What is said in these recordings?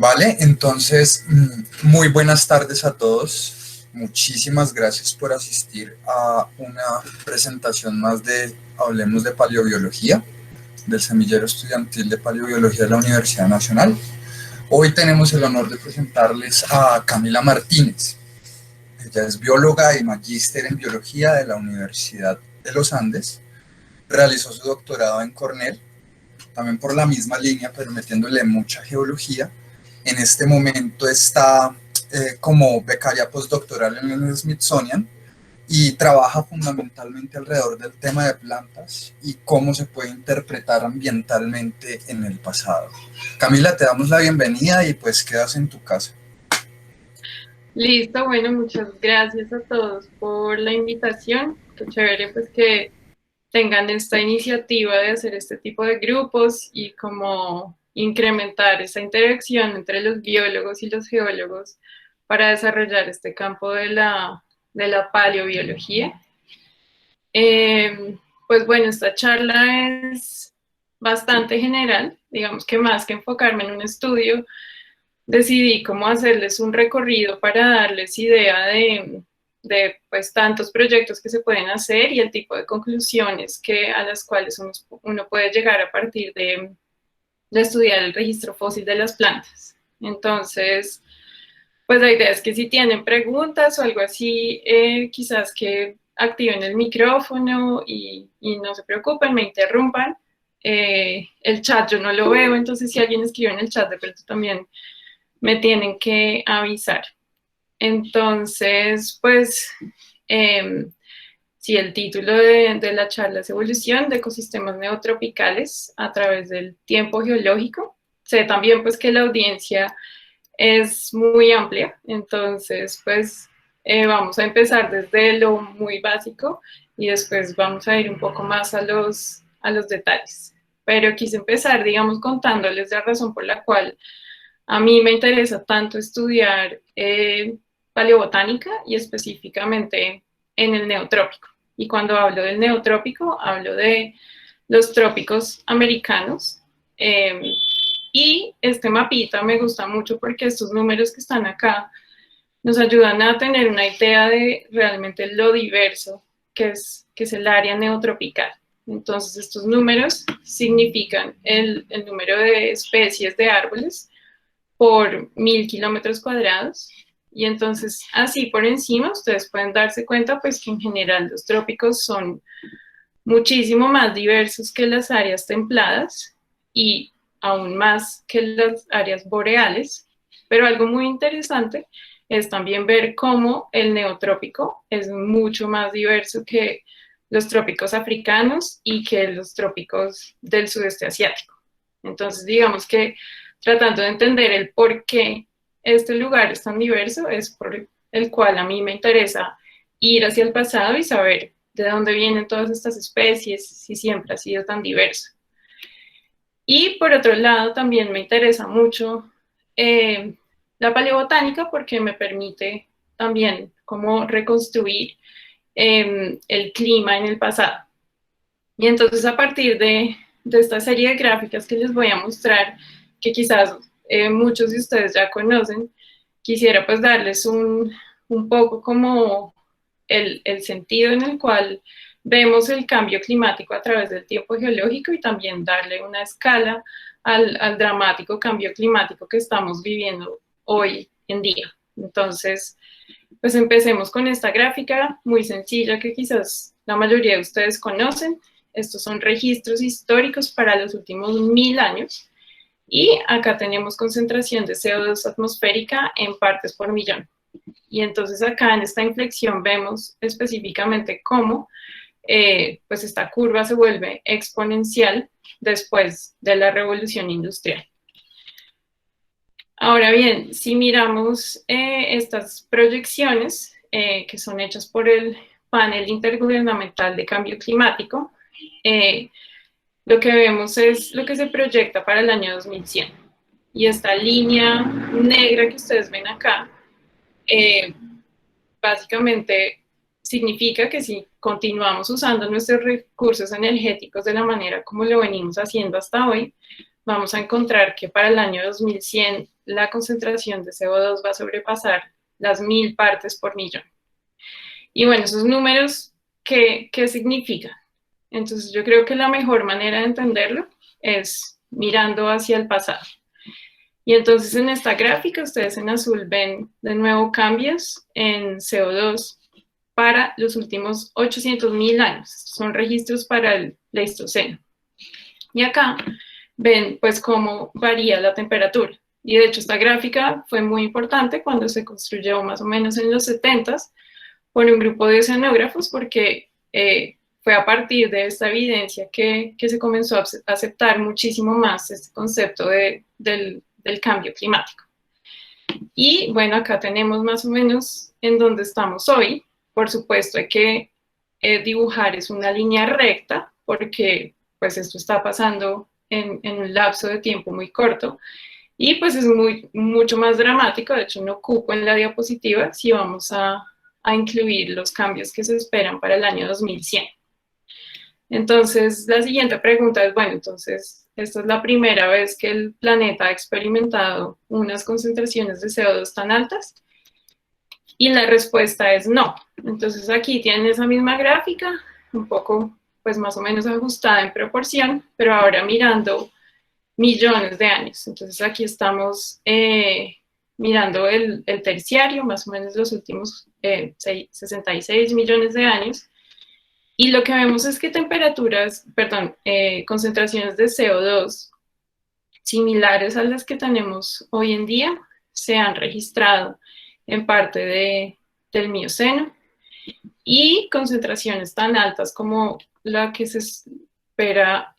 Vale, entonces, muy buenas tardes a todos. Muchísimas gracias por asistir a una presentación más de Hablemos de Paleobiología, del Semillero Estudiantil de Paleobiología de la Universidad Nacional. Hoy tenemos el honor de presentarles a Camila Martínez. Ella es bióloga y magíster en biología de la Universidad de los Andes. Realizó su doctorado en Cornell, también por la misma línea, pero metiéndole mucha geología. En este momento está como becaria postdoctoral en el Smithsonian y trabaja fundamentalmente alrededor del tema de plantas y cómo se puede interpretar ambientalmente en el pasado. Camila, te damos la bienvenida y pues quedas en tu casa. Listo, bueno, muchas gracias a todos por la invitación. Qué chévere pues que tengan esta iniciativa de hacer este tipo de grupos y como incrementar esa interacción entre los biólogos y los geólogos para desarrollar este campo de la paleobiología. Pues bueno, esta charla es bastante general, digamos que más que enfocarme en un estudio, decidí cómo hacerles un recorrido para darles idea de pues tantos proyectos que se pueden hacer y el tipo de conclusiones a las cuales uno puede llegar a partir de estudiar el registro fósil de las plantas. Entonces, pues la idea es que si tienen preguntas o algo así, quizás que activen el micrófono y no se preocupen, me interrumpan. El chat yo no lo veo, entonces si alguien escribe en el chat de pronto también me tienen que avisar. Entonces, pues, eh, si el título de la charla es Evolución de ecosistemas neotropicales a través del tiempo geológico, sé también pues que la audiencia es muy amplia, entonces pues vamos a empezar desde lo muy básico y después vamos a ir un poco más a los detalles. Pero quise empezar, digamos, contándoles la razón por la cual a mí me interesa tanto estudiar paleobotánica y específicamente en el neotrópico. Y cuando hablo del neotrópico, hablo de los trópicos americanos. Eh, y este mapita me gusta mucho porque estos números que están acá nos ayudan a tener una idea de realmente lo diverso que es el área neotropical. Entonces, estos números significan el número de especies de árboles por 1000 kilómetros cuadrados. Y entonces, así por encima, ustedes pueden darse cuenta, pues que en general los trópicos son muchísimo más diversos que las áreas templadas y aún más que las áreas boreales. Pero algo muy interesante es también ver cómo el neotrópico es mucho más diverso que los trópicos africanos y que los trópicos del sudeste asiático. Entonces, digamos que tratando de entender el por qué este lugar es tan diverso, es por el cual a mí me interesa ir hacia el pasado y saber de dónde vienen todas estas especies, si siempre ha sido tan diverso. Y por otro lado, también me interesa mucho la paleobotánica porque me permite también cómo reconstruir el clima en el pasado. Y entonces a partir de esta serie de gráficas que les voy a mostrar, que quizás muchos de ustedes ya conocen, quisiera pues darles un poco como el sentido en el cual vemos el cambio climático a través del tiempo geológico y también darle una escala al dramático cambio climático que estamos viviendo hoy en día. Entonces, pues empecemos con esta gráfica muy sencilla que quizás la mayoría de ustedes conocen. Estos son registros históricos para los últimos 1000 años. Y acá tenemos concentración de CO2 atmosférica en partes por millón. Y entonces acá en esta inflexión vemos específicamente cómo pues esta curva se vuelve exponencial después de la revolución industrial. Ahora bien, si miramos estas proyecciones que son hechas por el Panel Intergubernamental de Cambio Climático, lo que vemos es lo que se proyecta para el año 2100. Y esta línea negra que ustedes ven acá, básicamente significa que si continuamos usando nuestros recursos energéticos de la manera como lo venimos haciendo hasta hoy, vamos a encontrar que para el año 2100 la concentración de CO2 va a sobrepasar las 1000 partes por millón. Y bueno, esos números, ¿qué significan? Entonces yo creo que la mejor manera de entenderlo es mirando hacia el pasado. Y entonces en esta gráfica ustedes en azul ven de nuevo cambios en CO2 para los últimos 800.000 años. Son registros para el Pleistoceno. Y acá ven pues cómo varía la temperatura. Y de hecho esta gráfica fue muy importante cuando se construyó más o menos en los 70s por un grupo de oceanógrafos, porque fue a partir de esta evidencia que se comenzó a aceptar muchísimo más este concepto del cambio climático. Y bueno, acá tenemos más o menos en donde estamos hoy. Por supuesto hay que dibujar es una línea recta, porque pues esto está pasando en un lapso de tiempo muy corto, y pues es mucho más dramático. De hecho no ocupo en la diapositiva si vamos a incluir los cambios que se esperan para el año 2100. Entonces, la siguiente pregunta es, bueno, entonces, esta es la primera vez que el planeta ha experimentado unas concentraciones de CO2 tan altas, y la respuesta es no. Entonces, aquí tienen esa misma gráfica, un poco, pues más o menos ajustada en proporción, pero ahora mirando millones de años. Entonces, aquí estamos mirando el terciario, más o menos los últimos 66 millones de años, y lo que vemos es que concentraciones de CO2 similares a las que tenemos hoy en día se han registrado en parte del Mioceno, y concentraciones tan altas como la que se espera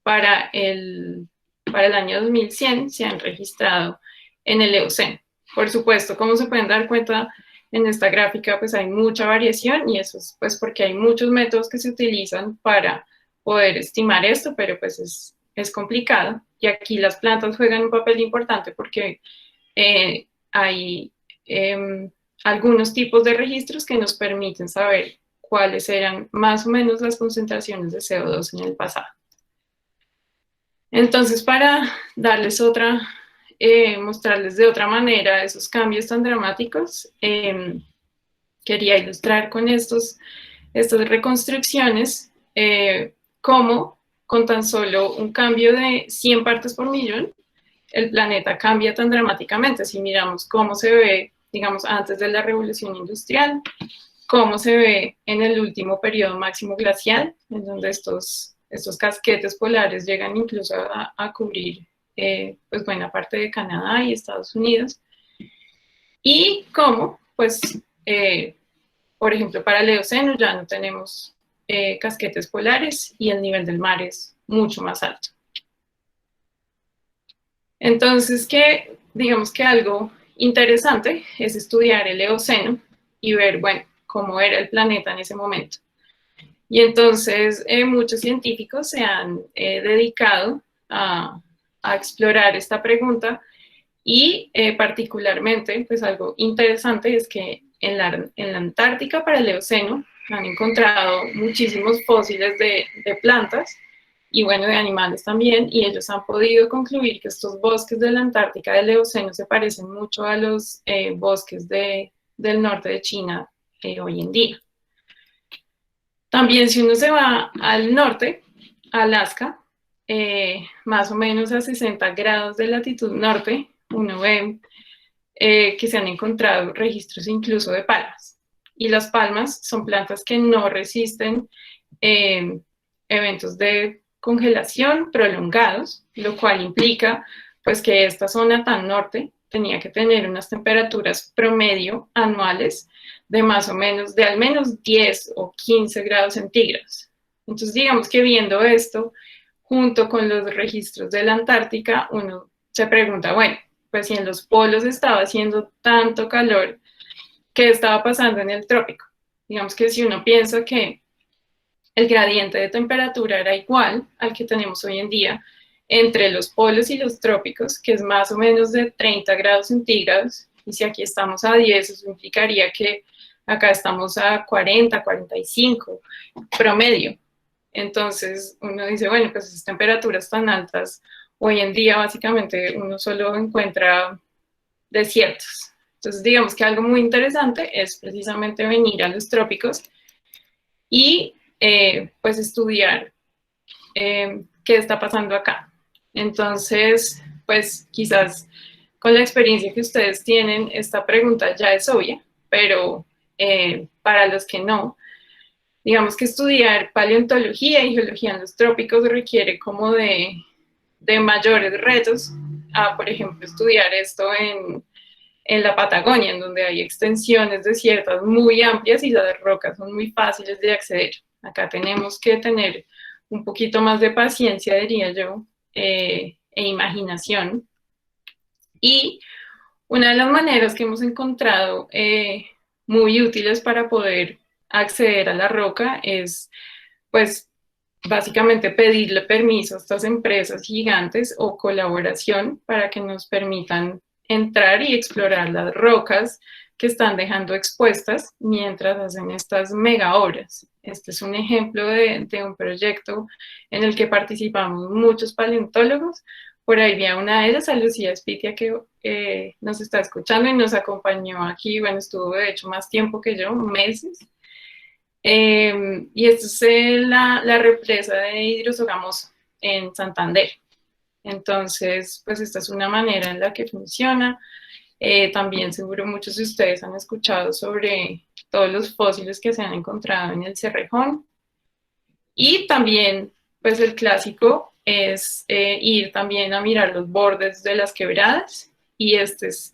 para el año 2100 se han registrado en el Eoceno. Por supuesto, como se pueden dar cuenta en esta gráfica, pues hay mucha variación, y eso es pues porque hay muchos métodos que se utilizan para poder estimar esto, pero pues es complicado. Y aquí las plantas juegan un papel importante porque hay algunos tipos de registros que nos permiten saber cuáles eran más o menos las concentraciones de CO2 en el pasado. Entonces, para darles mostrarles de otra manera esos cambios tan dramáticos, quería ilustrar con estas reconstrucciones cómo con tan solo un cambio de 100 partes por millón, el planeta cambia tan dramáticamente. Si miramos cómo se ve, digamos, antes de la revolución industrial, cómo se ve en el último periodo máximo glacial, en donde estos casquetes polares llegan incluso a cubrir pues buena parte de Canadá y Estados Unidos, y cómo, pues, por ejemplo, para el Eoceno ya no tenemos casquetes polares y el nivel del mar es mucho más alto. Entonces, digamos que algo interesante es estudiar el Eoceno y ver, bueno, cómo era el planeta en ese momento. Y entonces muchos científicos se han dedicado a explorar esta pregunta, y particularmente, pues algo interesante es que en la Antártica para el Eoceno han encontrado muchísimos fósiles de plantas y bueno, de animales también, y ellos han podido concluir que estos bosques de la Antártica del Eoceno se parecen mucho a los bosques del norte de China hoy en día. También si uno se va al norte, a Alaska, más o menos a 60 grados de latitud norte, uno ve que se han encontrado registros incluso de palmas. Y las palmas son plantas que no resisten eventos de congelación prolongados, lo cual implica pues que esta zona tan norte tenía que tener unas temperaturas promedio anuales de más o menos, de al menos 10 o 15 grados centígrados. Entonces, digamos que viendo esto, junto con los registros de la Antártica, uno se pregunta, bueno, pues si en los polos estaba haciendo tanto calor, ¿qué estaba pasando en el trópico? Digamos que si uno piensa que el gradiente de temperatura era igual al que tenemos hoy en día entre los polos y los trópicos, que es más o menos de 30 grados centígrados, y si aquí estamos a 10, eso implicaría que acá estamos a 40, 45 promedio. Entonces uno dice, bueno, pues esas temperaturas tan altas, hoy en día básicamente uno solo encuentra desiertos. Entonces digamos que algo muy interesante es precisamente venir a los trópicos y pues estudiar qué está pasando acá. Entonces, pues quizás con la experiencia que ustedes tienen, esta pregunta ya es obvia, pero para los que no, digamos que estudiar paleontología y geología en los trópicos requiere como de mayores retos a, por ejemplo, estudiar esto en la Patagonia, en donde hay extensiones desiertas muy amplias y las rocas son muy fáciles de acceder. Acá tenemos que tener un poquito más de paciencia, diría yo, e imaginación. Y una de las maneras que hemos encontrado muy útiles para poder acceder a la roca es, pues, básicamente pedirle permiso a estas empresas gigantes o colaboración para que nos permitan entrar y explorar las rocas que están dejando expuestas mientras hacen estas mega obras. Este es un ejemplo de un proyecto en el que participamos muchos paleontólogos. Por ahí vi a una de ellas, a Lucía Espitia, que nos está escuchando y nos acompañó aquí. Bueno, estuvo de hecho más tiempo que yo, meses. Y esto es la represa de Hidrosogamoso en Santander. Entonces, pues esta es una manera en la que funciona. También seguro muchos de ustedes han escuchado sobre todos los fósiles que se han encontrado en el Cerrejón. Y también, pues el clásico es ir también a mirar los bordes de las quebradas. Y estas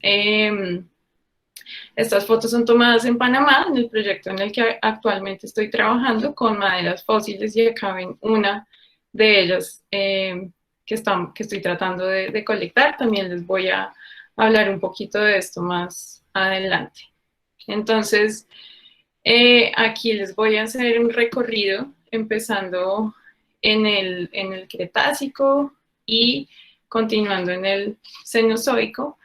fotos son tomadas en Panamá, en el proyecto en el que actualmente estoy trabajando con maderas fósiles, y acá ven una de ellas que estoy tratando de colectar. También les voy a hablar un poquito de esto más adelante. Entonces, aquí les voy a hacer un recorrido empezando en el Cretácico y continuando en el Cenozoico.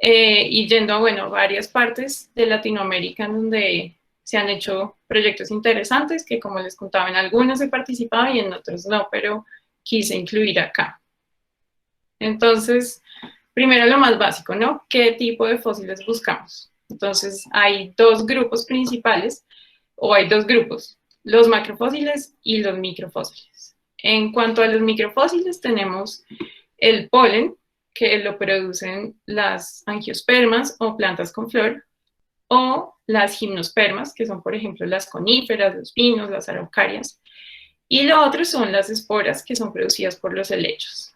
Y yendo a, bueno, varias partes de Latinoamérica en donde se han hecho proyectos interesantes que, como les contaba, en algunos he participado y en otros no, pero quise incluir acá. Entonces, primero lo más básico, ¿no? ¿Qué tipo de fósiles buscamos? Entonces, hay dos grupos principales, o hay dos grupos, los macrofósiles y los microfósiles. En cuanto a los microfósiles, tenemos el polen, que lo producen las angiospermas o plantas con flor, o las gimnospermas, que son, por ejemplo, las coníferas, los pinos, las araucarias, y lo otro son las esporas, que son producidas por los helechos.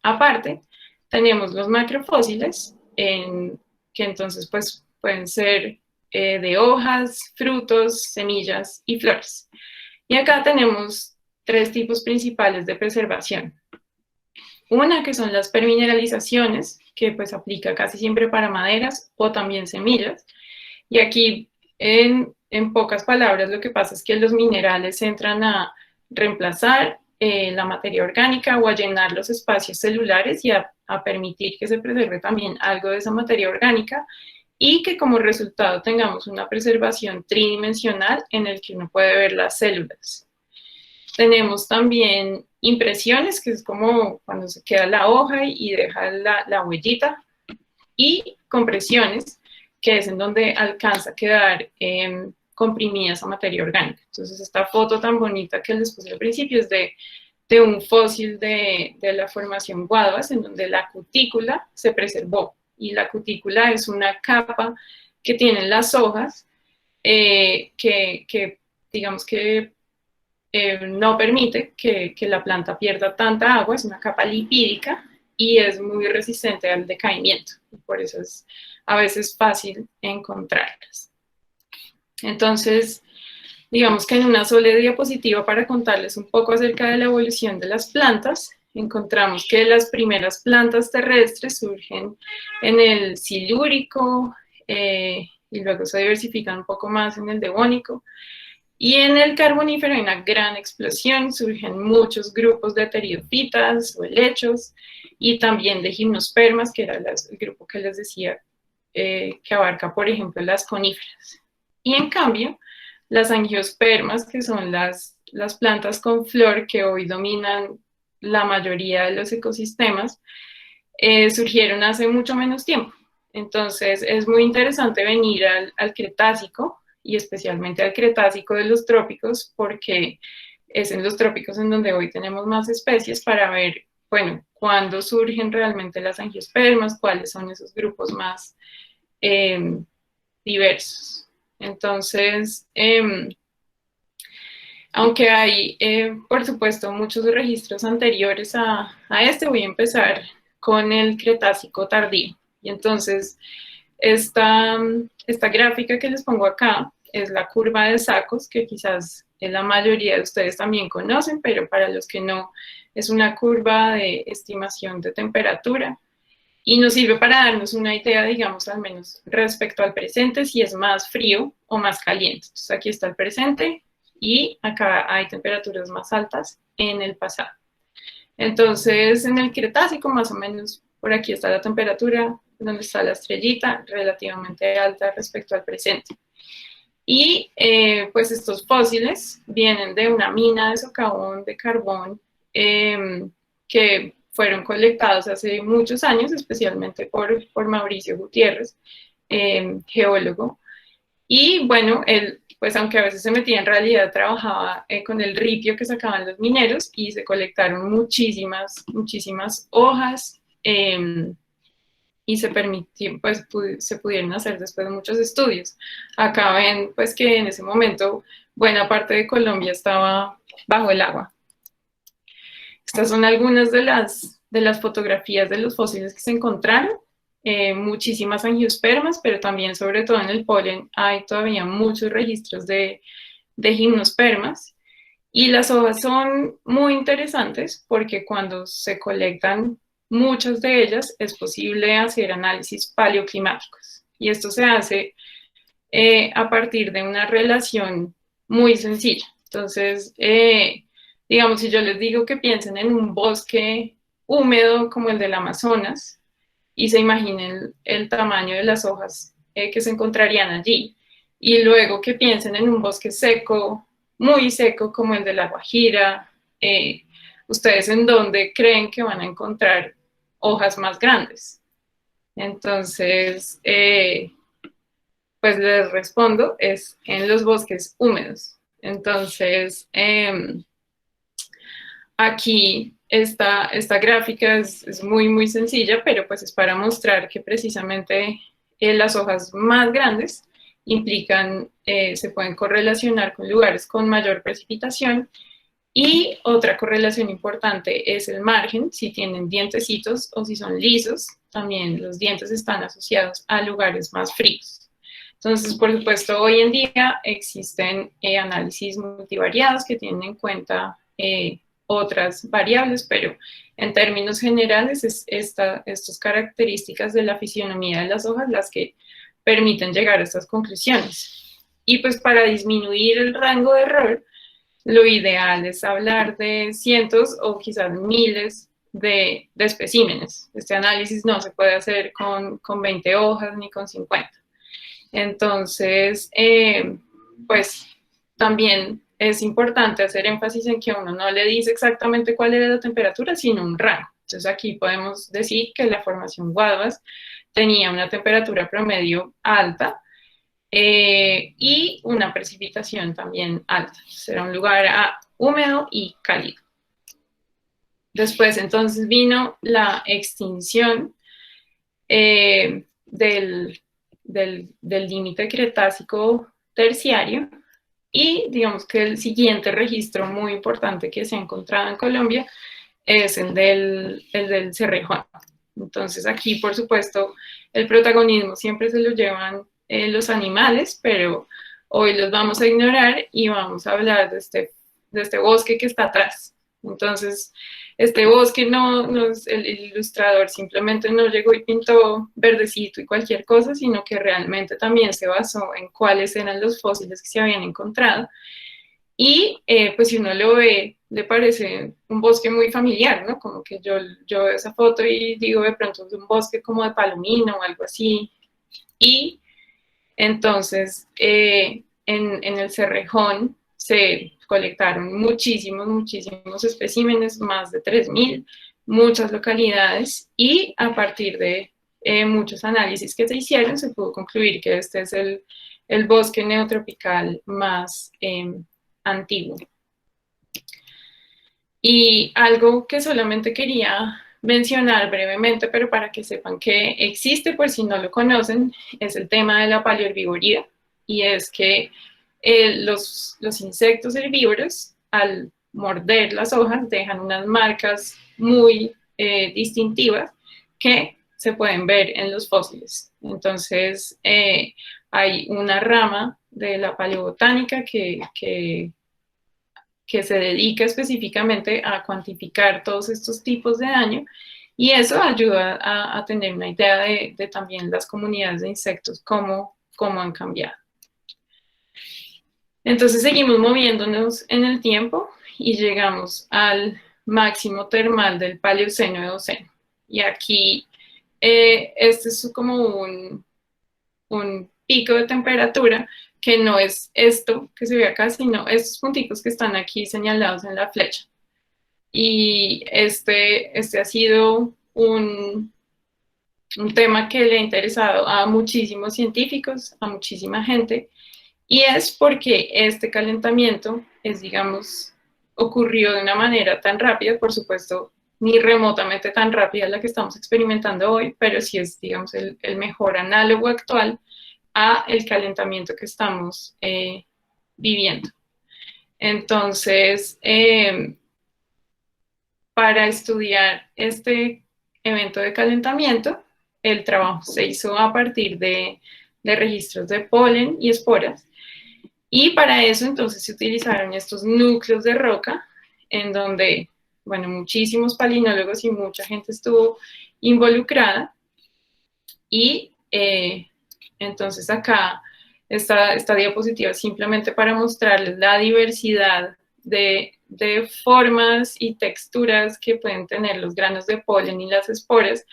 Aparte, tenemos los macrofósiles, que entonces pues, pueden ser de hojas, frutos, semillas y flores. Y acá tenemos tres tipos principales de preservación. Una que son las permineralizaciones, que pues aplica casi siempre para maderas o también semillas. Y aquí, en pocas palabras, lo que pasa es que los minerales entran a reemplazar la materia orgánica o a llenar los espacios celulares y a permitir que se preserve también algo de esa materia orgánica, y que como resultado tengamos una preservación tridimensional en el que uno puede ver las células. Tenemos también impresiones, que es como cuando se queda la hoja y deja la huellita, y compresiones, que es en donde alcanza a quedar comprimida esa materia orgánica. Entonces, esta foto tan bonita que les puse al principio es de un fósil de la formación Guaduas, en donde la cutícula se preservó. Y la cutícula es una capa que tienen las hojas que digamos que no permite que la planta pierda tanta agua, es una capa lipídica y es muy resistente al decaimiento. Por eso es a veces fácil encontrarlas. Entonces, digamos que en una sola diapositiva, para contarles un poco acerca de la evolución de las plantas, encontramos que las primeras plantas terrestres surgen en el Silúrico y luego se diversifican un poco más en el Devónico. Y en el Carbonífero hay una gran explosión, surgen muchos grupos de pteridofitas o helechos y también de gimnospermas, que era el grupo que les decía que abarca, por ejemplo, las coníferas. Y en cambio, las angiospermas, que son las las plantas con flor que hoy dominan la mayoría de los ecosistemas, surgieron hace mucho menos tiempo. Entonces es muy interesante venir al Cretácico y especialmente al Cretácico de los trópicos, porque es en los trópicos en donde hoy tenemos más especies, para ver, bueno, cuándo surgen realmente las angiospermas, cuáles son esos grupos más diversos. Entonces, aunque hay, por supuesto, muchos registros anteriores a este, voy a empezar con el Cretácico tardío. Y entonces, esta gráfica que les pongo acá es la curva de Sacos, que quizás la mayoría de ustedes también conocen, pero para los que no, es una curva de estimación de temperatura y nos sirve para darnos una idea, digamos, al menos respecto al presente, si es más frío o más caliente. Entonces aquí está el presente y acá hay temperaturas más altas en el pasado. Entonces, en el Cretácico, más o menos, por aquí está la temperatura, donde está la estrellita, relativamente alta respecto al presente. Y pues estos fósiles vienen de una mina de socavón de carbón que fueron colectados hace muchos años, especialmente por Mauricio Gutiérrez, geólogo. Y bueno, él, pues aunque a veces se metía, en realidad trabajaba con el ripio que sacaban los mineros y se colectaron muchísimas hojas y se permitió, pues se pudieron hacer después de muchos estudios. Acá ven pues que en ese momento buena parte de Colombia estaba bajo el agua. Estas son algunas de las fotografías de los fósiles que se encontraron. Muchísimas angiospermas, pero también, sobre todo en el polen, hay todavía muchos registros de gimnospermas. Y las hojas son muy interesantes porque cuando se colectan muchas de ellas es posible hacer análisis paleoclimáticos. Y esto se hace a partir de una relación muy sencilla. Entonces, digamos, si yo les digo que piensen en un bosque húmedo como el del Amazonas y se imaginen el tamaño de las hojas que se encontrarían allí, y luego que piensen en un bosque seco, muy seco como el de La Guajira, ¿ustedes en dónde creen que van a encontrar hojas más grandes? Entonces, pues les respondo, es en los bosques húmedos. Entonces, aquí esta gráfica es muy sencilla, pero pues es para mostrar que precisamente las hojas más grandes implican, se pueden correlacionar con lugares con mayor precipitación. Y otra correlación importante es el margen, si tienen dientecitos o si son lisos, también los dientes están asociados a lugares más fríos. Entonces, por supuesto, hoy en día existen análisis multivariados que tienen en cuenta otras variables, pero en términos generales es estas características de la fisionomía de las hojas las que permiten llegar a estas conclusiones. Y pues para disminuir el rango de error, lo ideal es hablar de cientos o quizás miles de especímenes. Este análisis no se puede hacer con 20 hojas ni con 50. Entonces, pues también es importante hacer énfasis en que uno no le dice exactamente cuál era la temperatura, sino un rango. Entonces aquí podemos decir que la formación Guadwas tenía una temperatura promedio alta y una precipitación también alta. Será un lugar húmedo y cálido. Después entonces vino la extinción del límite Cretácico terciario y digamos que el siguiente registro muy importante que se ha encontrado en Colombia es el del Cerrejón. Entonces aquí, por supuesto, el protagonismo siempre se lo llevan los animales, pero hoy los vamos a ignorar y vamos a hablar de este bosque que está atrás. Entonces, este bosque el ilustrador simplemente no llegó y pintó verdecito y cualquier cosa, sino que realmente también se basó en cuáles eran los fósiles que se habían encontrado. Y pues si uno lo ve, le parece un bosque muy familiar, ¿no? Como que yo veo esa foto y digo, de pronto es un bosque como de palomino o algo así. Y entonces, en el Cerrejón se colectaron muchísimos especímenes, más de 3.000, muchas localidades, y a partir de muchos análisis que se hicieron, se pudo concluir que este es el bosque neotropical más antiguo. Y algo que solamente quería mencionar brevemente, pero para que sepan que existe por si no lo conocen, es el tema de la paleoherbivoría, y es que los insectos herbívoros, al morder las hojas, dejan unas marcas muy distintivas que se pueden ver en los fósiles. Entonces, hay una rama de la paleobotánica que se dedica específicamente a cuantificar todos estos tipos de daño, y eso ayuda a tener una idea de también las comunidades de insectos, cómo han cambiado. Entonces seguimos moviéndonos en el tiempo y llegamos al máximo termal del Paleoceno-Eoceno. Y aquí este es como un pico de temperatura que no es esto que se ve acá, sino estos punticos que están aquí señalados en la flecha. Y este ha sido un tema que le ha interesado a muchísimos científicos, a muchísima gente, y es porque este calentamiento ocurrió de una manera tan rápida, por supuesto, ni remotamente tan rápida la que estamos experimentando hoy, pero sí es, digamos, el mejor análogo actual a el calentamiento que estamos viviendo. Entonces, para estudiar este evento de calentamiento, el trabajo se hizo a partir de registros de polen y esporas, y para eso entonces se utilizaron estos núcleos de roca, en donde, bueno, muchísimos palinólogos y mucha gente estuvo involucrada, y entonces acá esta diapositiva es simplemente para mostrarles la diversidad de formas y texturas que pueden tener los granos de polen y las esporas,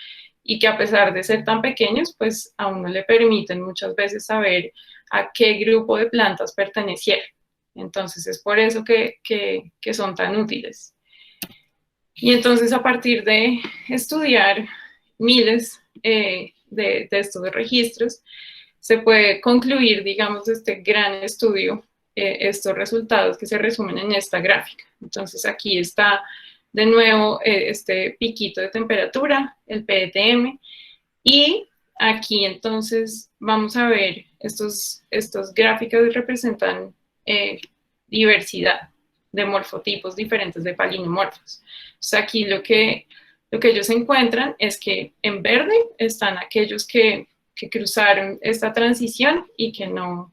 y que a pesar de ser tan pequeños, pues a uno le permiten muchas veces saber a qué grupo de plantas pertenecieron. Entonces es por eso que son tan útiles. Y entonces, a partir de estudiar miles de estos registros, se puede concluir, digamos, de este gran estudio, estos resultados que se resumen en esta gráfica. Entonces aquí está de nuevo este piquito de temperatura, el PDTM, y aquí entonces vamos a ver estos gráficos representan diversidad de morfotipos diferentes de palinomorfos. Entonces aquí lo que ellos encuentran es que en verde están aquellos que cruzaron esta transición y que no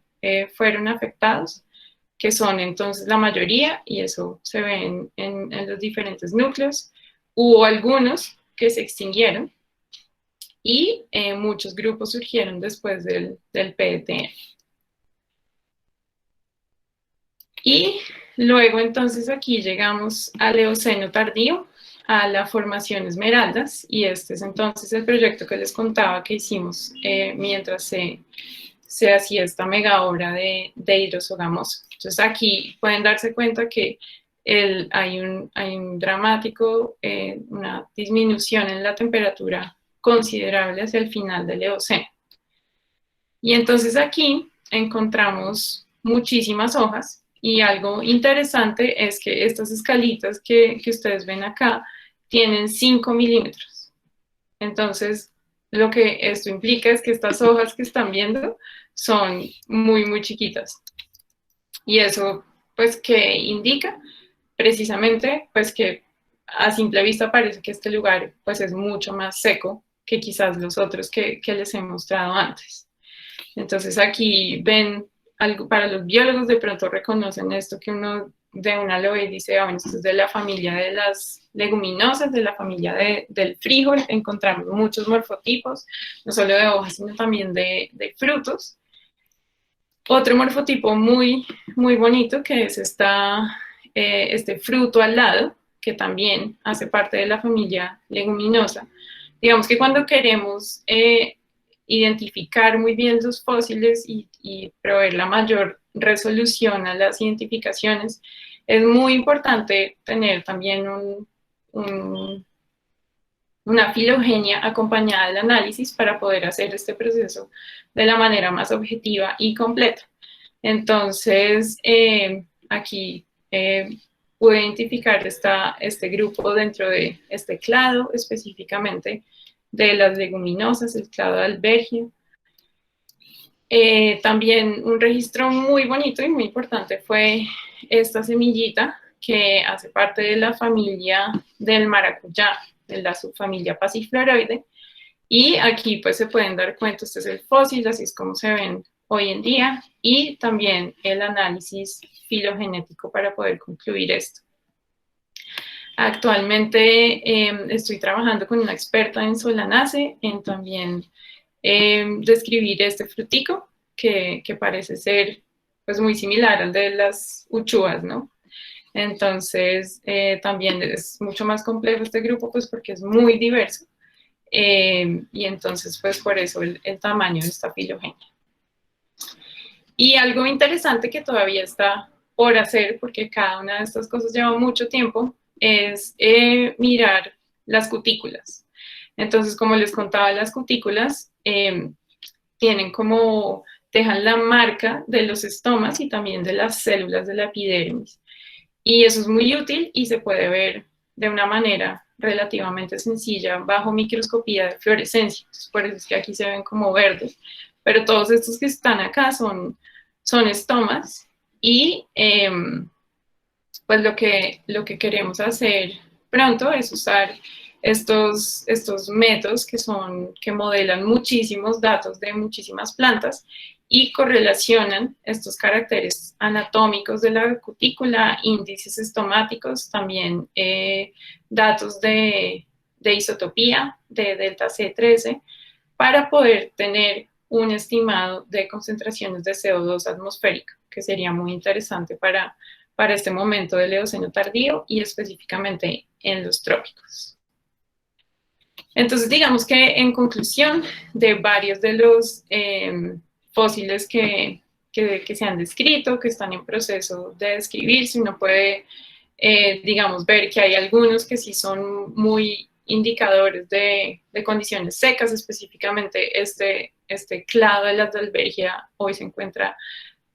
fueron afectados, que son entonces la mayoría, y eso se ve en los diferentes núcleos. Hubo algunos que se extinguieron, y muchos grupos surgieron después del PDTM. Y luego entonces aquí llegamos al Eoceno tardío, a la formación Esmeraldas, y este es entonces el proyecto que les contaba que hicimos mientras se hacía esta mega obra de Hidro Sogamoso. Entonces aquí pueden darse cuenta que hay un dramático, una disminución en la temperatura considerable hacia el final del Eoceno. Y entonces aquí encontramos muchísimas hojas, y algo interesante es que estas escalitas que ustedes ven acá tienen 5 milímetros. Entonces, lo que esto implica es que estas hojas que están viendo son muy chiquitas. Y eso, pues, ¿qué indica? Precisamente, pues, que a simple vista parece que este lugar, pues, es mucho más seco que quizás los otros que les he mostrado antes. Entonces, aquí ven algo, para los biólogos de pronto reconocen esto, que uno de una lo ve y dice, bueno, esto es de la familia de las leguminosas, de la familia del frijol. Encontramos muchos morfotipos, no solo de hojas, sino también de frutos. Otro morfotipo muy bonito, que es este fruto alado, que también hace parte de la familia leguminosa. Digamos que cuando queremos identificar muy bien los fósiles y proveer la mayor resolución a las identificaciones, es muy importante tener también una filogenia acompañada del análisis para poder hacer este proceso de la manera más objetiva y completa. Entonces, aquí pude identificar este grupo dentro de este clado, específicamente de las leguminosas, el clado de Albergia. También un registro muy bonito y muy importante fue esta semillita que hace parte de la familia del maracuyá, de la subfamilia Passifloroideae. Y aquí pues se pueden dar cuenta, este es el fósil, así es como se ven hoy en día, y también el análisis filogenético para poder concluir esto. Actualmente estoy trabajando con una experta en Solanaceae, en también describir este frutico, que parece ser pues muy similar al de las uchuvas, ¿no? Entonces también es mucho más complejo este grupo, pues porque es muy diverso, y entonces pues por eso el tamaño de esta filogenia. Y algo interesante que todavía está por hacer, porque cada una de estas cosas lleva mucho tiempo, es mirar las cutículas. Entonces, como les contaba, las cutículas tienen como, dejan la marca de los estomas y también de las células de la epidermis. Y eso es muy útil y se puede ver de una manera relativamente sencilla bajo microscopía de fluorescencia. Por eso es que aquí se ven como verdes. Pero todos estos que están acá son estomas y pues lo que queremos hacer pronto es usar estos métodos que modelan muchísimos datos de muchísimas plantas y correlacionan estos caracteres anatómicos de la cutícula, índices estomáticos, también datos de isotopía de delta C13, para poder tener un estimado de concentraciones de CO2 atmosférico, que sería muy interesante para este momento del Eoceno tardío y específicamente en los trópicos. Entonces, digamos que en conclusión de varios de los fósiles que se han descrito, que están en proceso de describirse, uno puede, digamos, ver que hay algunos que sí son muy indicadores de condiciones secas, específicamente este clado de la Dalbergia hoy se encuentra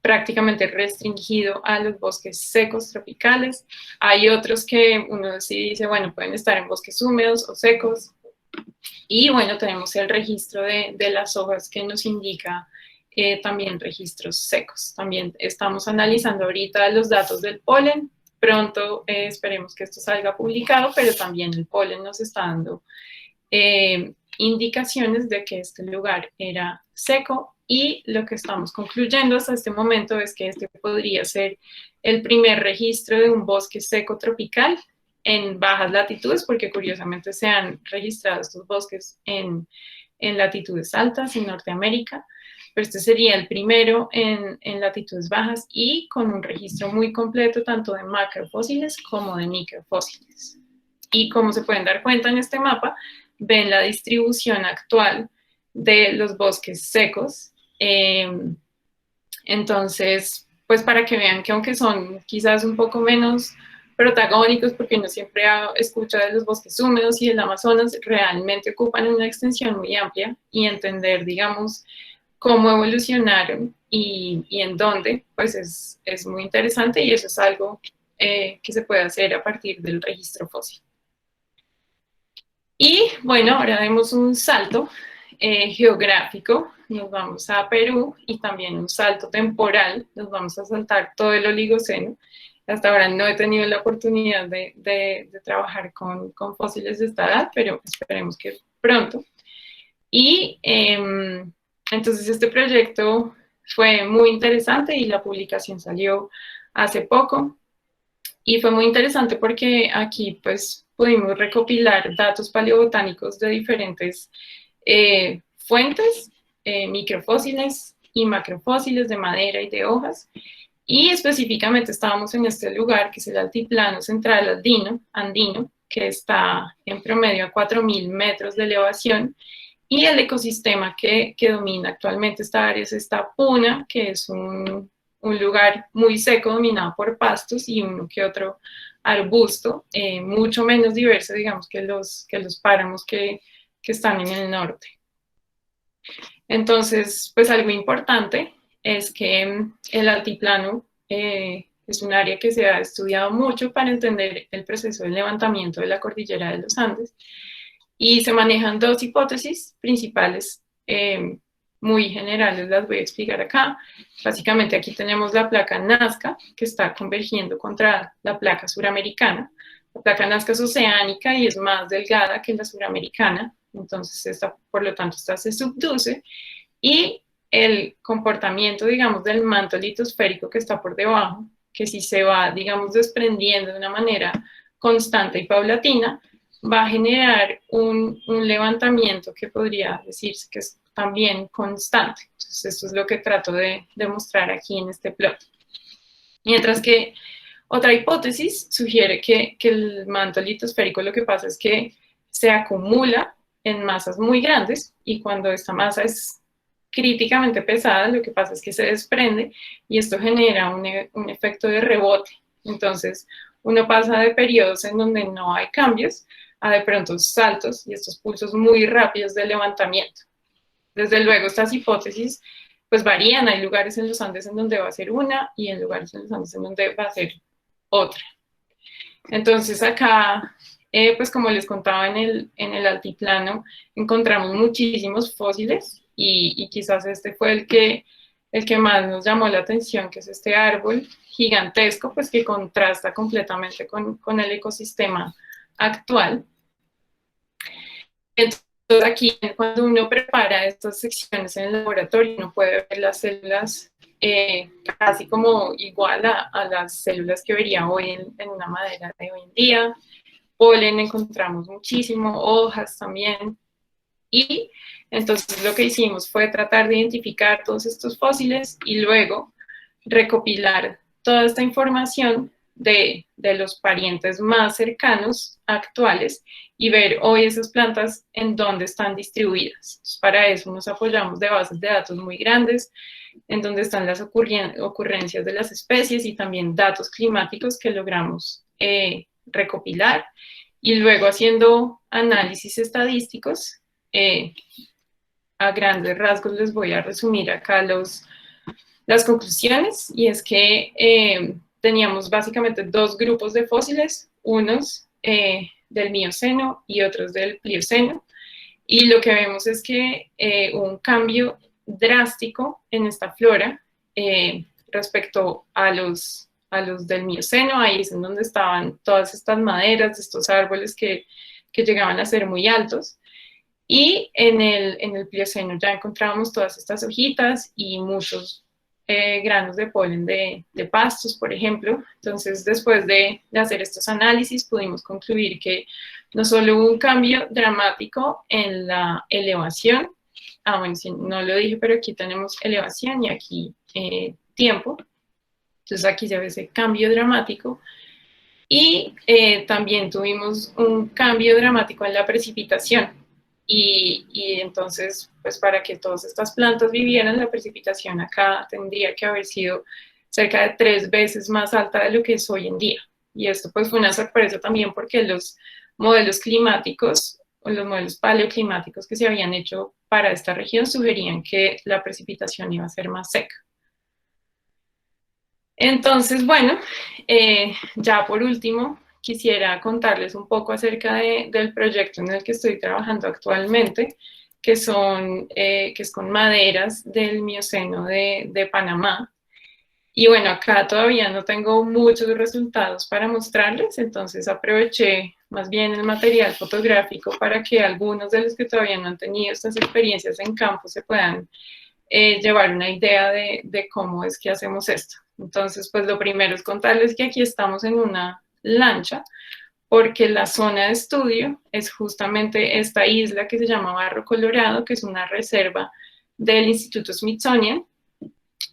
prácticamente restringido a los bosques secos tropicales. Hay otros que uno sí dice, bueno, pueden estar en bosques húmedos o secos. Y bueno, tenemos el registro de las hojas que nos indica también registros secos. También estamos analizando ahorita los datos del polen. Pronto esperemos que esto salga publicado, pero también el polen nos está dando indicaciones de que este lugar era seco, y lo que estamos concluyendo hasta este momento es que este podría ser el primer registro de un bosque seco tropical en bajas latitudes, porque curiosamente se han registrado estos bosques en latitudes altas en Norteamérica, pero este sería el primero en latitudes bajas y con un registro muy completo tanto de macrofósiles como de microfósiles. Y como se pueden dar cuenta en este mapa, ven la distribución actual de los bosques secos. Entonces, pues para que vean que aunque son quizás un poco menos protagónicos, porque no siempre escucha de los bosques húmedos y del Amazonas, realmente ocupan una extensión muy amplia, y entender, digamos, cómo evolucionaron y en dónde, pues es muy interesante, y eso es algo que se puede hacer a partir del registro fósil. Y bueno, ahora demos un salto geográfico, nos vamos a Perú, y también un salto temporal, nos vamos a saltar todo el Oligoceno. Hasta ahora no he tenido la oportunidad de trabajar con fósiles de esta edad, pero esperemos que pronto. Y entonces este proyecto fue muy interesante y la publicación salió hace poco. Y fue muy interesante porque aquí pues pudimos recopilar datos paleobotánicos de diferentes fuentes, microfósiles y macrofósiles de madera y de hojas. Y específicamente estábamos en este lugar que es el Altiplano Central Andino, que está en promedio a 4.000 metros de elevación, Y el ecosistema que domina actualmente esta área es esta puna, que es un lugar muy seco dominado por pastos y uno que otro arbusto, mucho menos diverso, digamos, que los páramos que están en el norte. Entonces, pues algo importante es que el altiplano es un área que se ha estudiado mucho para entender el proceso del levantamiento de la cordillera de los Andes, y se manejan dos hipótesis principales muy generales, las voy a explicar acá. Básicamente aquí tenemos la placa Nazca, que está convergiendo contra la placa suramericana. La placa Nazca es oceánica y es más delgada que la suramericana, entonces esta, por lo tanto, esta se subduce, y el comportamiento, digamos, del manto litosférico que está por debajo, que si se va, digamos, desprendiendo de una manera constante y paulatina, va a generar un levantamiento que podría decirse que es también constante. Entonces, esto es lo que trato de demostrar aquí en este plot. Mientras que otra hipótesis sugiere que el manto litosférico, lo que pasa es que se acumula en masas muy grandes, y cuando esta masa es críticamente pesada, lo que pasa es que se desprende y esto genera un efecto de rebote. Entonces, uno pasa de periodos en donde no hay cambios a de pronto saltos y estos pulsos muy rápidos de levantamiento. Desde luego, estas hipótesis pues varían. Hay lugares en los Andes en donde va a ser una y en lugares en los Andes en donde va a ser otra. Entonces acá, pues como les contaba, en el altiplano encontramos muchísimos fósiles, y quizás este fue el que más nos llamó la atención, que es este árbol gigantesco, pues que contrasta completamente con el ecosistema actual. Entonces aquí, cuando uno prepara estas secciones en el laboratorio, uno puede ver las células casi como igual a las células que vería hoy en una madera de hoy en día. Polen encontramos muchísimo, hojas también. Y entonces lo que hicimos fue tratar de identificar todos estos fósiles y luego recopilar toda esta información de los parientes más cercanos actuales y ver hoy esas plantas en dónde están distribuidas. Entonces, para eso nos apoyamos de bases de datos muy grandes, en donde están las ocurrencias de las especies y también datos climáticos que logramos recopilar, y luego haciendo análisis estadísticos. A grandes rasgos les voy a resumir acá las conclusiones, y es que teníamos básicamente dos grupos de fósiles, unos del Mioceno y otros del Plioceno, y lo que vemos es que hubo un cambio drástico en esta flora respecto a los del Mioceno. Ahí es en donde estaban todas estas maderas, estos árboles que llegaban a ser muy altos. Y en el Plioceno ya encontrábamos todas estas hojitas y muchos granos de polen de pastos, por ejemplo. Entonces, después de hacer estos análisis, pudimos concluir que no solo hubo un cambio dramático en la elevación, bueno, sí, no lo dije, pero aquí tenemos elevación y aquí tiempo. Entonces, aquí se ve ese cambio dramático. Y también tuvimos un cambio dramático en la precipitación. Y entonces, pues para que todas estas plantas vivieran, la precipitación acá tendría que haber sido cerca de 3 veces más alta de lo que es hoy en día. Y esto pues fue una sorpresa también, porque los modelos climáticos o los modelos paleoclimáticos que se habían hecho para esta región sugerían que la precipitación iba a ser más seca. Entonces, bueno, ya por último, quisiera contarles un poco acerca del proyecto en el que estoy trabajando actualmente, que es con maderas del Mioceno de Panamá. Y bueno, acá todavía no tengo muchos resultados para mostrarles, entonces aproveché más bien el material fotográfico para que algunos de los que todavía no han tenido estas experiencias en campo se puedan llevar una idea de cómo es que hacemos esto. Entonces, pues lo primero es contarles que aquí estamos en una lancha, porque la zona de estudio es justamente esta isla que se llama Barro Colorado, que es una reserva del Instituto Smithsonian,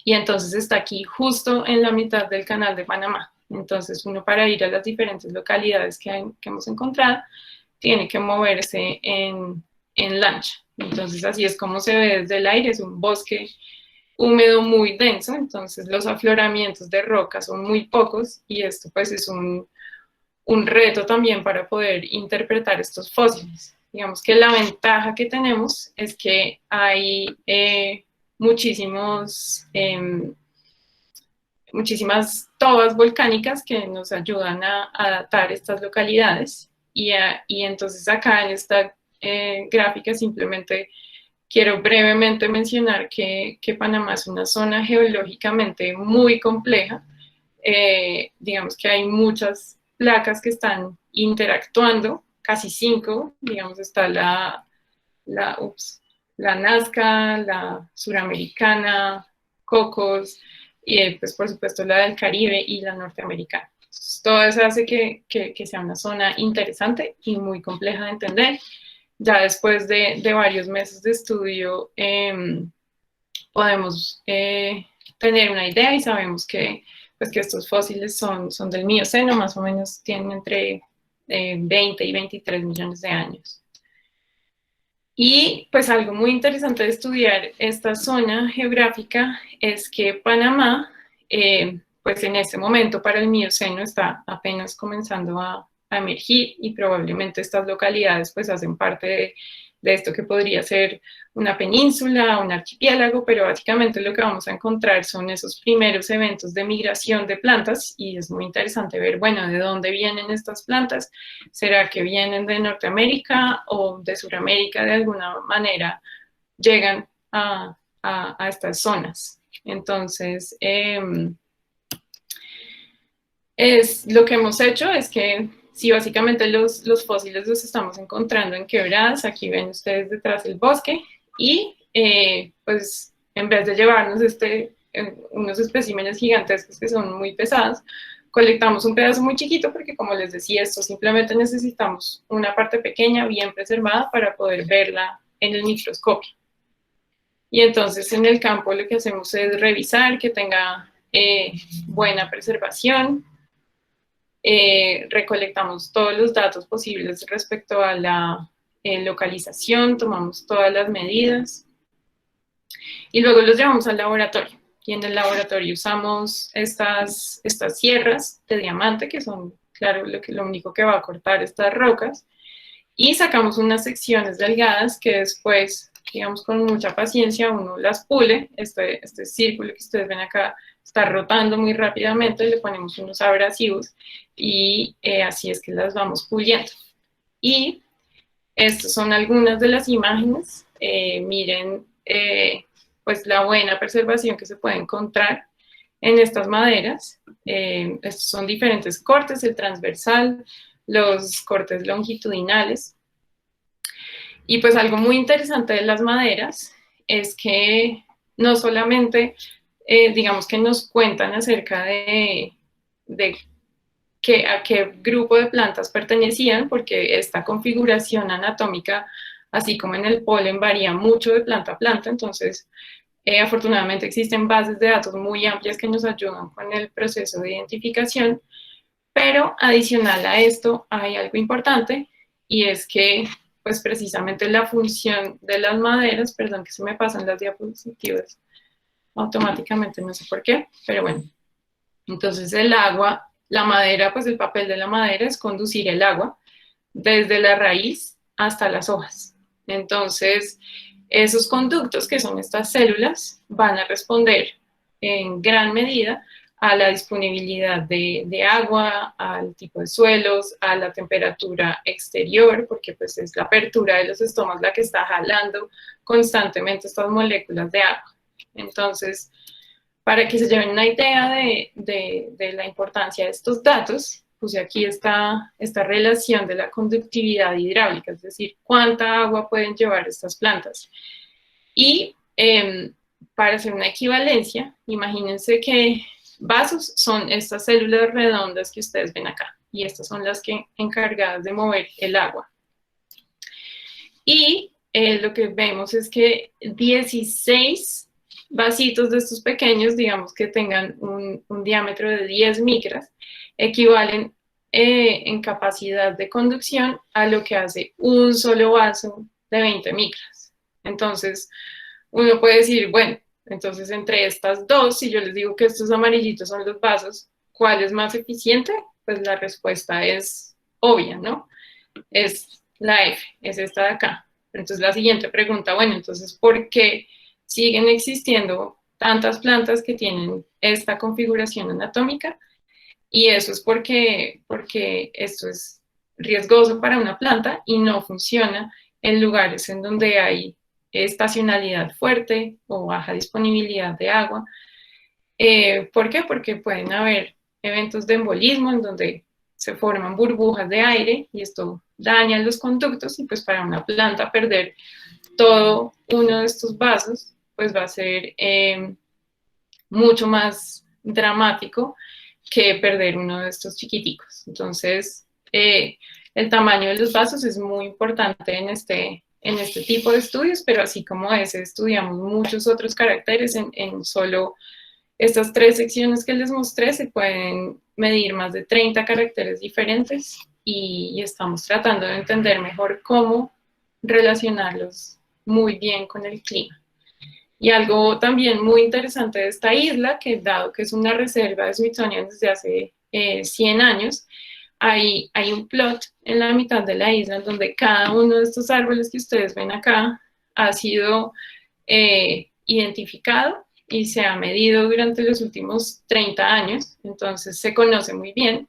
y entonces está aquí justo en la mitad del Canal de Panamá. Entonces uno, para ir a las diferentes localidades que hemos encontrado, tiene que moverse en en lancha. Entonces así es como se ve desde el aire, es un bosque húmedo muy denso, entonces los afloramientos de roca son muy pocos y esto pues es un reto también para poder interpretar estos fósiles. Digamos que la ventaja que tenemos es que hay muchísimas tobas volcánicas que nos ayudan a datar estas localidades y entonces acá en esta gráfica simplemente quiero brevemente mencionar que Panamá es una zona geológicamente muy compleja. Digamos que hay muchas placas que están interactuando, casi 5, digamos está la Nazca, la Suramericana, Cocos, y pues por supuesto la del Caribe y la norteamericana. Entonces, todo eso hace que sea una zona interesante y muy compleja de entender. Ya después de varios meses de estudio podemos tener una idea y sabemos pues, que estos fósiles son del Mioceno, más o menos tienen entre 20 y 23 millones de años. Y pues algo muy interesante de estudiar esta zona geográfica es que Panamá, pues en este momento para el Mioceno está apenas comenzando a emergir y probablemente estas localidades pues hacen parte de esto que podría ser una península, un archipiélago, pero básicamente lo que vamos a encontrar son esos primeros eventos de migración de plantas y es muy interesante ver, bueno, de dónde vienen estas plantas. ¿Será que vienen de Norteamérica o de Sudamérica de alguna manera llegan a estas zonas? Entonces, lo que hemos hecho es que si básicamente los fósiles los estamos encontrando en quebradas, aquí ven ustedes detrás del bosque, y pues en vez de llevarnos unos especímenes gigantescos que son muy pesados, colectamos un pedazo muy chiquito porque como les decía, esto simplemente necesitamos una parte pequeña, bien preservada, para poder verla en el microscopio. Y entonces en el campo lo que hacemos es revisar que tenga buena preservación, recolectamos todos los datos posibles respecto a la localización, tomamos todas las medidas y luego los llevamos al laboratorio. Y en el laboratorio usamos estas sierras de diamante, que son, claro, lo único que va a cortar estas rocas, y sacamos unas secciones delgadas que después, digamos, con mucha paciencia uno las pule. Este círculo que ustedes ven acá está rotando muy rápidamente, le ponemos unos abrasivos y así es que las vamos puliendo. Y estas son algunas de las imágenes. Miren, pues la buena preservación que se puede encontrar en estas maderas. Estos son diferentes cortes, el transversal, los cortes longitudinales. Y pues algo muy interesante de las maderas es que no solamente, digamos que nos cuentan acerca de a qué grupo de plantas pertenecían, porque esta configuración anatómica, así como en el polen, varía mucho de planta a planta, entonces afortunadamente existen bases de datos muy amplias que nos ayudan con el proceso de identificación, pero adicional a esto hay algo importante y es que pues precisamente la función de las maderas, perdón que se me pasan las diapositivas automáticamente, no sé por qué, pero bueno, entonces el agua, la madera, pues el papel de la madera es conducir el agua desde la raíz hasta las hojas. Entonces, esos conductos, que son estas células, van a responder en gran medida a la disponibilidad de agua, al tipo de suelos, a la temperatura exterior, porque pues es la apertura de los estomas la que está jalando constantemente estas moléculas de agua. Entonces, para que se lleven una idea de la importancia de estos datos, puse aquí esta relación de la conductividad hidráulica, es decir, cuánta agua pueden llevar estas plantas. Y para hacer una equivalencia, imagínense que vasos son estas células redondas que ustedes ven acá, y estas son las que encargadas de mover el agua. Y lo que vemos es que 16 vasitos de estos pequeños, digamos que tengan un diámetro de 10 micras, equivalen en capacidad de conducción a lo que hace un solo vaso de 20 micras. Entonces, uno puede decir, bueno, entonces entre estas dos, si yo les digo que estos amarillitos son los vasos, ¿cuál es más eficiente? Pues la respuesta es obvia, ¿no? Es la F, es esta de acá. Entonces la siguiente pregunta, bueno, entonces, ¿por qué siguen existiendo tantas plantas que tienen esta configuración anatómica? Y eso es porque esto es riesgoso para una planta y no funciona en lugares en donde hay estacionalidad fuerte o baja disponibilidad de agua. ¿Por qué? Porque pueden haber eventos de embolismo en donde se forman burbujas de aire y esto daña los conductos y pues para una planta perder todo uno de estos vasos pues va a ser mucho más dramático que perder uno de estos chiquiticos. Entonces, el tamaño de los vasos es muy importante en este tipo de estudios, pero así como ese, estudiamos muchos otros caracteres en solo estas 3 secciones que les mostré. Se pueden medir más de 30 caracteres diferentes y estamos tratando de entender mejor cómo relacionarlos muy bien con el clima. Y algo también muy interesante de esta isla, que dado que es una reserva de Smithsonian desde hace 100 años, hay un plot en la mitad de la isla en donde cada uno de estos árboles que ustedes ven acá ha sido identificado y se ha medido durante los últimos 30 años, entonces se conoce muy bien.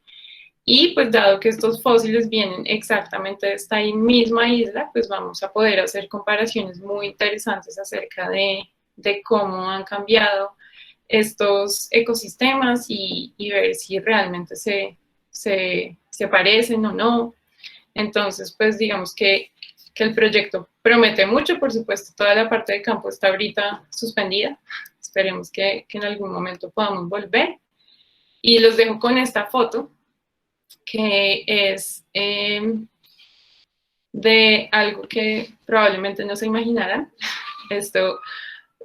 Y pues dado que estos fósiles vienen exactamente de esta misma isla, pues vamos a poder hacer comparaciones muy interesantes acerca de cómo han cambiado estos ecosistemas y ver si realmente se parecen o no. Entonces, pues digamos que el proyecto promete mucho. Por supuesto, toda la parte de campo está ahorita suspendida. Esperemos que en algún momento podamos volver. Y los dejo con esta foto, que es de algo que probablemente no se imaginarán. Esto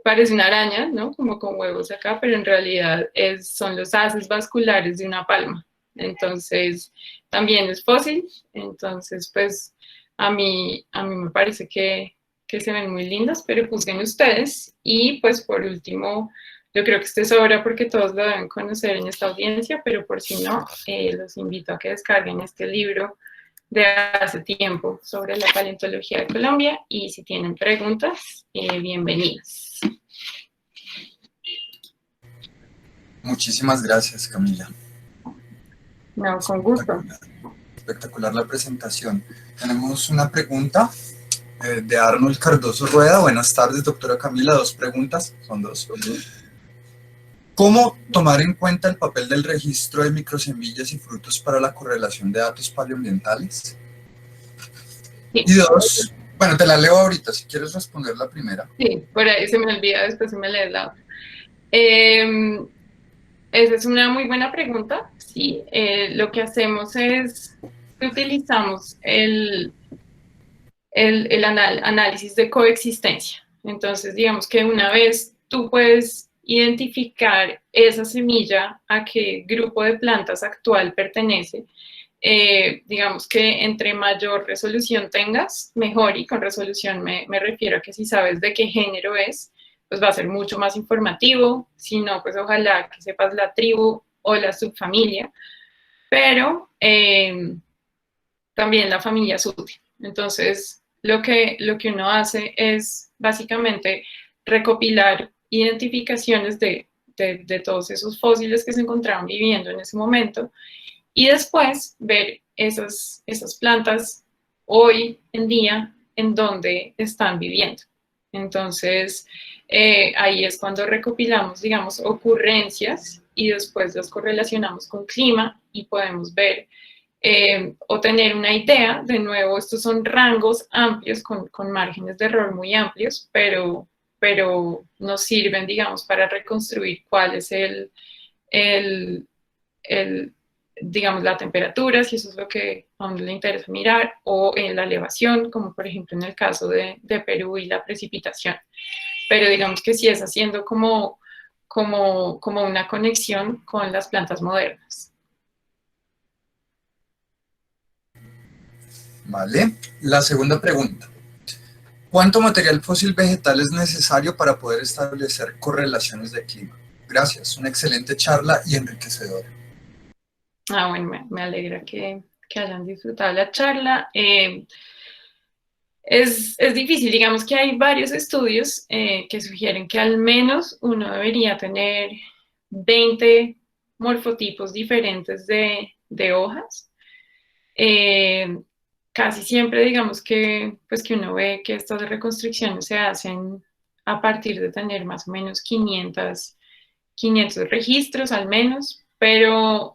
parece una araña, ¿no? Como con huevos acá, pero en realidad son los haces vasculares de una palma. Entonces, también es fósil. Entonces, pues, a mí me parece que se ven muy lindas, pero juzguen ustedes. Y, pues, por último, yo creo que este sobra porque todos lo deben conocer en esta audiencia, pero por si no, los invito a que descarguen este libro de hace tiempo sobre la paleontología de Colombia, y si tienen preguntas, bienvenidas. Muchísimas gracias, Camila. No, con gusto. Espectacular la presentación. Tenemos una pregunta de Arnold Cardoso Rueda. Buenas tardes, doctora Camila. 2 preguntas, son 2. ¿Cómo tomar en cuenta el papel del registro de microsemillas y frutos para la correlación de datos paleoambientales? Sí. Y 2, bueno, te la leo ahorita, si quieres responder la primera. Sí, por ahí se me olvida, después se me lee la otra. Esa es una muy buena pregunta. Sí, lo que hacemos es que utilizamos el análisis de coexistencia. Entonces, digamos que una vez tú puedes identificar esa semilla a qué grupo de plantas actual pertenece, digamos que entre mayor resolución tengas, mejor. Y con resolución me refiero a que si sabes de qué género es, pues va a ser mucho más informativo. Si no, pues ojalá que sepas la tribu o la subfamilia, pero también la familia es útil. Entonces, lo que uno hace es básicamente recopilar identificaciones de todos esos fósiles que se encontraban viviendo en ese momento, y después ver esas plantas hoy en día en donde están viviendo. Entonces, ahí es cuando recopilamos, digamos, ocurrencias y después las correlacionamos con clima y podemos ver o tener una idea. De nuevo, estos son rangos amplios con márgenes de error muy amplios, pero nos sirven, digamos, para reconstruir cuál es digamos, la temperatura, si eso es lo que a uno le interesa mirar, o en la elevación, como por ejemplo en el caso de Perú, y la precipitación. Pero digamos que sí es haciendo como una conexión con las plantas modernas. Vale. La segunda pregunta. ¿Cuánto material fósil vegetal es necesario para poder establecer correlaciones de clima? Gracias, una excelente charla y enriquecedora. Bueno, me alegra que hayan disfrutado la charla. Es difícil, digamos que hay varios estudios que sugieren que al menos uno debería tener 20 morfotipos diferentes de hojas. Eh, Casi siempre digamos que, pues que uno ve que estas reconstrucciones se hacen a partir de tener más o menos 500 registros al menos, pero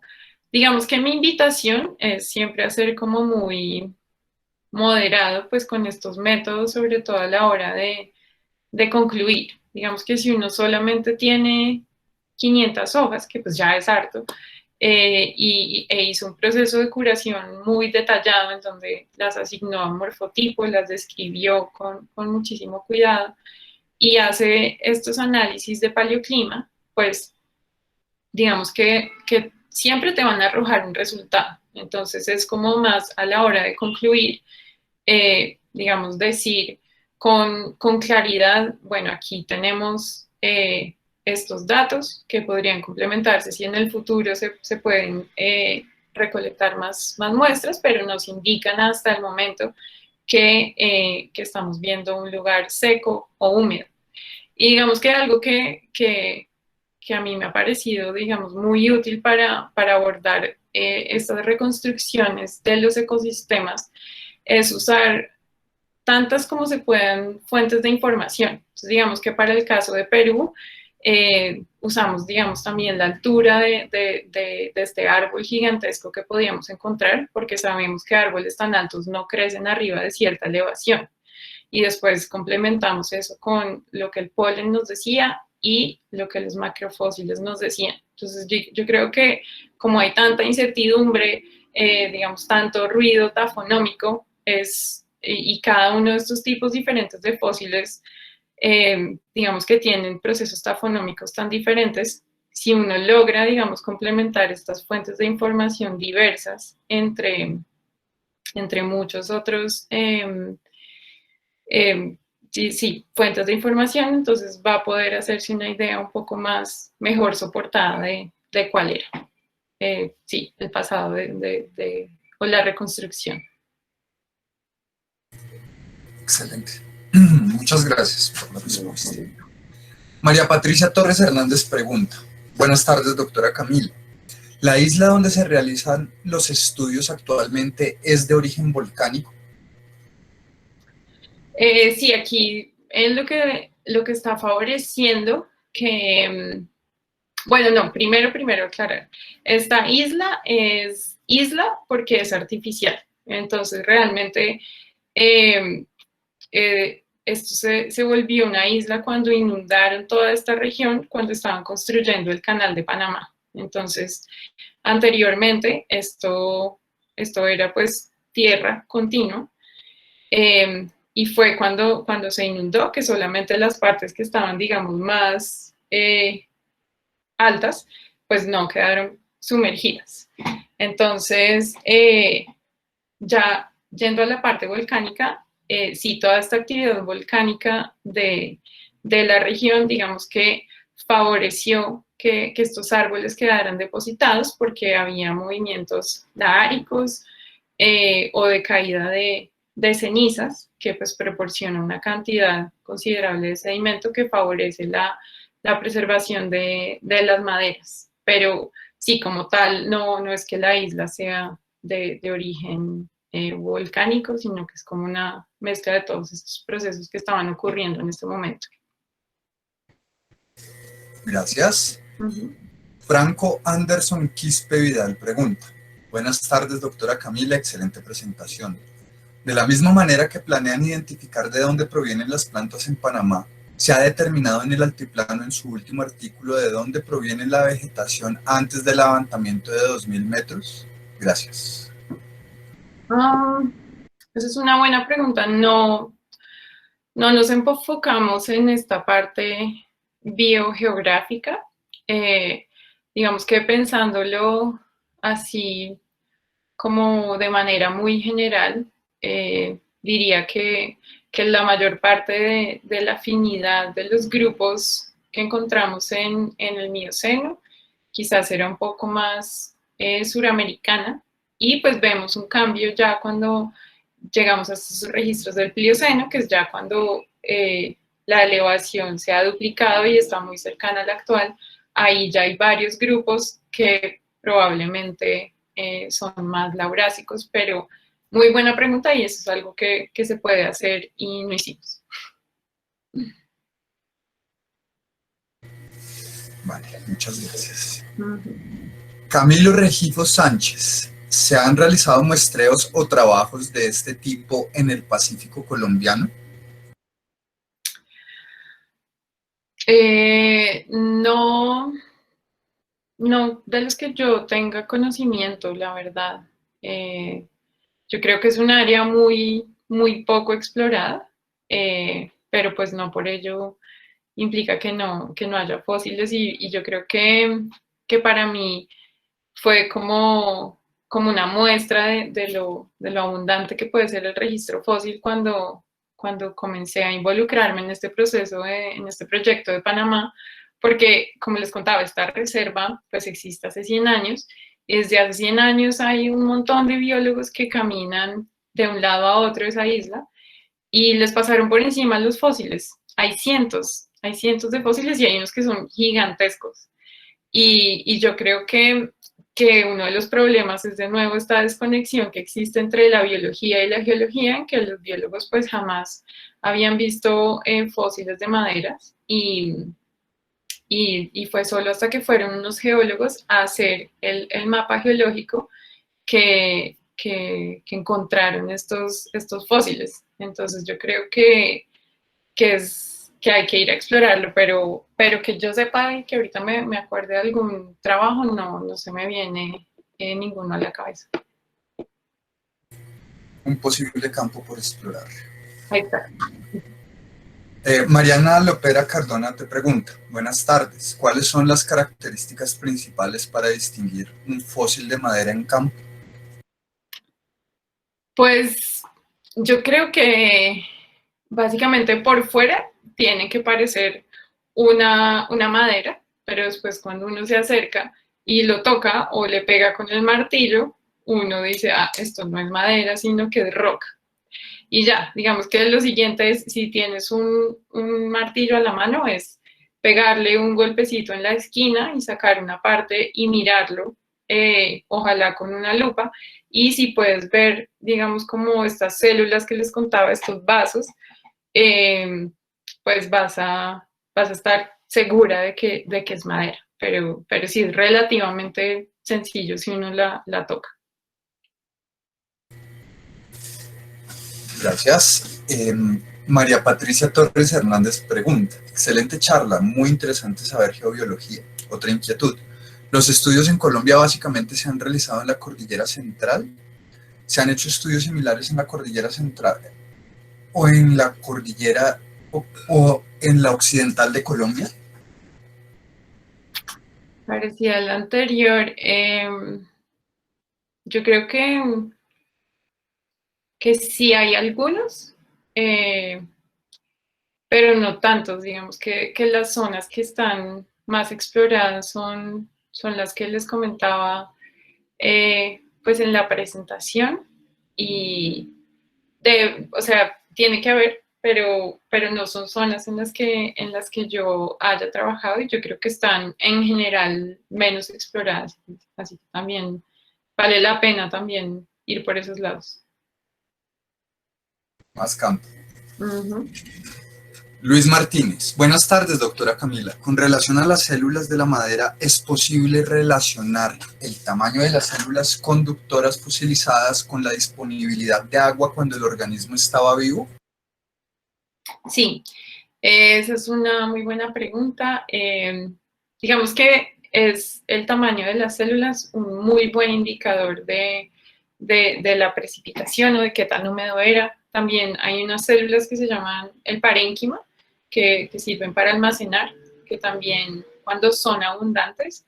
digamos que mi invitación es siempre a ser como muy moderado pues con estos métodos, sobre todo a la hora de concluir. Digamos que si uno solamente tiene 500 hojas, que pues ya es harto, e hizo un proceso de curación muy detallado en donde las asignó a morfotipos, las describió con muchísimo cuidado y hace estos análisis de paleoclima, pues digamos que siempre te van a arrojar un resultado. Entonces es como más a la hora de concluir, digamos, decir con claridad, bueno, aquí tenemos estos datos que podrían complementarse si en el futuro se pueden recolectar más muestras, pero nos indican hasta el momento que estamos viendo un lugar seco o húmedo. Y digamos que algo que a mí me ha parecido, digamos, muy útil para abordar estas reconstrucciones de los ecosistemas es usar tantas como se puedan fuentes de información. Entonces, digamos que para el caso de Perú, usamos, digamos, también la altura de este árbol gigantesco que podíamos encontrar, porque sabemos que árboles tan altos no crecen arriba de cierta elevación. Y después complementamos eso con lo que el polen nos decía y lo que los macrofósiles nos decían. Entonces, yo creo que como hay tanta incertidumbre, digamos, tanto ruido tafonómico, y cada uno de estos tipos diferentes de fósiles, digamos que tienen procesos tafonómicos tan diferentes, si uno logra, digamos, complementar estas fuentes de información diversas entre muchos otros sí, fuentes de información, entonces va a poder hacerse una idea un poco más mejor soportada de cuál era, sí, el pasado o la reconstrucción. Excelente. Muchas gracias por la respuesta. María Patricia Torres Hernández pregunta, buenas tardes, doctora Camila. ¿La isla donde se realizan los estudios actualmente es de origen volcánico? Sí, aquí es lo que está favoreciendo que, bueno, no, primero aclarar. Esta isla es isla porque es artificial. Entonces, realmente, esto se volvió una isla cuando inundaron toda esta región, cuando estaban construyendo el canal de Panamá. Entonces, anteriormente, esto era pues tierra continua. Y fue cuando se inundó que solamente las partes que estaban, digamos, más altas, pues no quedaron sumergidas. Entonces, ya yendo a la parte volcánica, sí, toda esta actividad volcánica de la región, digamos que favoreció que estos árboles quedaran depositados porque había movimientos dáricos o de caída de cenizas que pues proporciona una cantidad considerable de sedimento que favorece la preservación de las maderas. Pero sí, como tal, no es que la isla sea de origen volcánico, sino que es como una mezcla de todos estos procesos que estaban ocurriendo en este momento. Gracias. Franco Anderson Quispe Vidal pregunta, buenas tardes, doctora Camila, excelente presentación. De la misma manera que planean identificar de dónde provienen las plantas en Panamá, ¿se ha determinado en el altiplano en su último artículo de dónde proviene la vegetación antes del levantamiento de 2000 metros? Gracias. Esa es una buena pregunta. No nos enfocamos en esta parte biogeográfica. Digamos que pensándolo así como de manera muy general, diría que que la mayor parte de la afinidad de los grupos que encontramos en el Mioceno quizás era un poco más suramericana, y pues vemos un cambio ya cuando llegamos a estos registros del Plioceno, que es ya cuando la elevación se ha duplicado y está muy cercana a la actual. Ahí ya hay varios grupos que probablemente son más laurásicos, pero muy buena pregunta, y eso es algo que se puede hacer y no hicimos. Vale, muchas gracias. Camilo Regifo Sánchez. ¿Se han realizado muestreos o trabajos de este tipo en el Pacífico colombiano? No, no de los que yo tenga conocimiento, la verdad. Yo creo que es un área muy poco explorada, pero pues no por ello implica que no haya fósiles, y yo creo que para mí fue como una muestra de lo abundante que puede ser el registro fósil cuando comencé a involucrarme en este proceso, en este proyecto de Panamá, porque, como les contaba, esta reserva pues existe hace 100 años, y desde hace 100 años hay un montón de biólogos que caminan de un lado a otro de esa isla, y les pasaron por encima los fósiles. Hay cientos de fósiles, y hay unos que son gigantescos. Y yo creo que uno de los problemas es de nuevo esta desconexión que existe entre la biología y la geología, en que los biólogos pues jamás habían visto fósiles de maderas, y fue solo hasta que fueron unos geólogos a hacer el mapa geológico que encontraron estos fósiles. Entonces yo creo que hay que ir a explorarlo, pero que yo sepa y que ahorita me acuerde de algún trabajo, no se me viene ninguno a la cabeza. Un posible campo por explorar. Ahí está. Mariana Lopera Cardona te pregunta, buenas tardes, ¿cuáles son las características principales para distinguir un fósil de madera en campo? Pues yo creo que básicamente por fuera tiene que parecer una madera, pero después cuando uno se acerca y lo toca o le pega con el martillo, uno dice, esto no es madera, sino que es roca. Y ya, digamos que lo siguiente es, si tienes un martillo a la mano, es pegarle un golpecito en la esquina y sacar una parte y mirarlo, ojalá con una lupa, y si puedes ver, digamos, como estas células que les contaba, estos vasos, pues vas a estar segura de que es madera, pero sí es relativamente sencillo si uno la toca. Gracias. María Patricia Torres Hernández pregunta, excelente charla, muy interesante saber geobiología. Otra inquietud, ¿los estudios en Colombia básicamente se han realizado en la cordillera central? ¿Se han hecho estudios similares en la cordillera central o en la cordillera o en la occidental de Colombia? Parecía la anterior. Yo creo que sí hay algunos, eh, pero no tantos. Digamos que las zonas que están más exploradas son las que les comentaba pues en la presentación, y o sea, tiene que haber, pero no son zonas en las que yo haya trabajado, y yo creo que están en general menos exploradas, así que también vale la pena también ir por esos lados. Más campo. Uh-huh. Luis Martínez, buenas tardes, doctora Camila. Con relación a las células de la madera, ¿es posible relacionar el tamaño de las células conductoras fosilizadas con la disponibilidad de agua cuando el organismo estaba vivo? Sí, esa es una muy buena pregunta. Digamos que es el tamaño de las células un muy buen indicador de la precipitación o de qué tan húmedo era. También hay unas células que se llaman el parénquima, que sirven para almacenar, que también cuando son abundantes,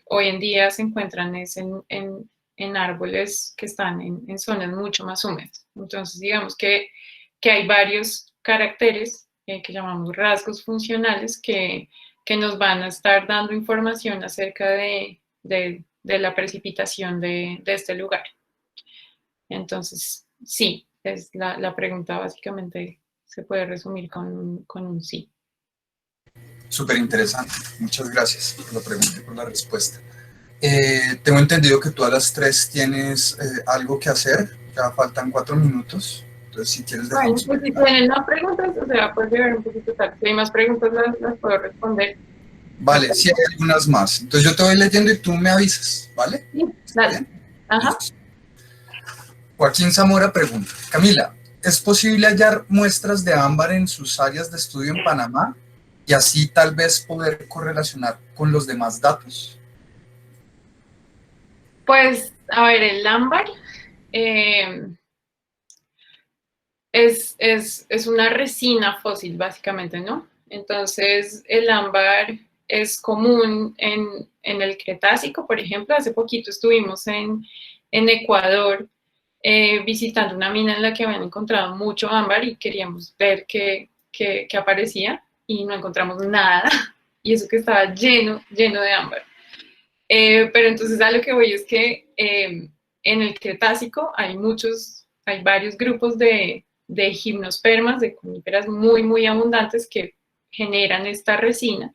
hoy en día se encuentran en árboles que están en zonas mucho más húmedas. Entonces, digamos que que hay varios caracteres que llamamos rasgos funcionales que nos van a estar dando información acerca de la precipitación de este lugar. Entonces, sí, es la pregunta básicamente se puede resumir con un sí. Súper interesante. Muchas gracias por la pregunta y por la respuesta. Tengo entendido que tú a las 3 tienes algo que hacer. Ya faltan 4 minutos. Entonces, si quieres, Bueno, dejamos. pues si tienen más preguntas, o sea, pues llegar un poquito tarde. Si hay más preguntas, las puedo responder. Vale, sí hay algunas más. Entonces, yo te voy leyendo y tú me avisas, ¿vale? Sí, ¿Está dale. bien? Ajá. Listo. Joaquín Zamora pregunta, Camila, ¿es posible hallar muestras de ámbar en sus áreas de estudio en Panamá y así tal vez poder correlacionar con los demás datos? Pues, a ver, el ámbar es una resina fósil, básicamente, ¿no? Entonces, el ámbar es común en el Cretácico, por ejemplo. Hace poquito estuvimos en Ecuador visitando una mina en la que habían encontrado mucho ámbar y queríamos ver qué aparecía y no encontramos nada. Y eso que estaba lleno de ámbar. Pero entonces a lo que voy es que en el Cretácico hay varios grupos de gimnospermas, de coníferas muy abundantes que generan esta resina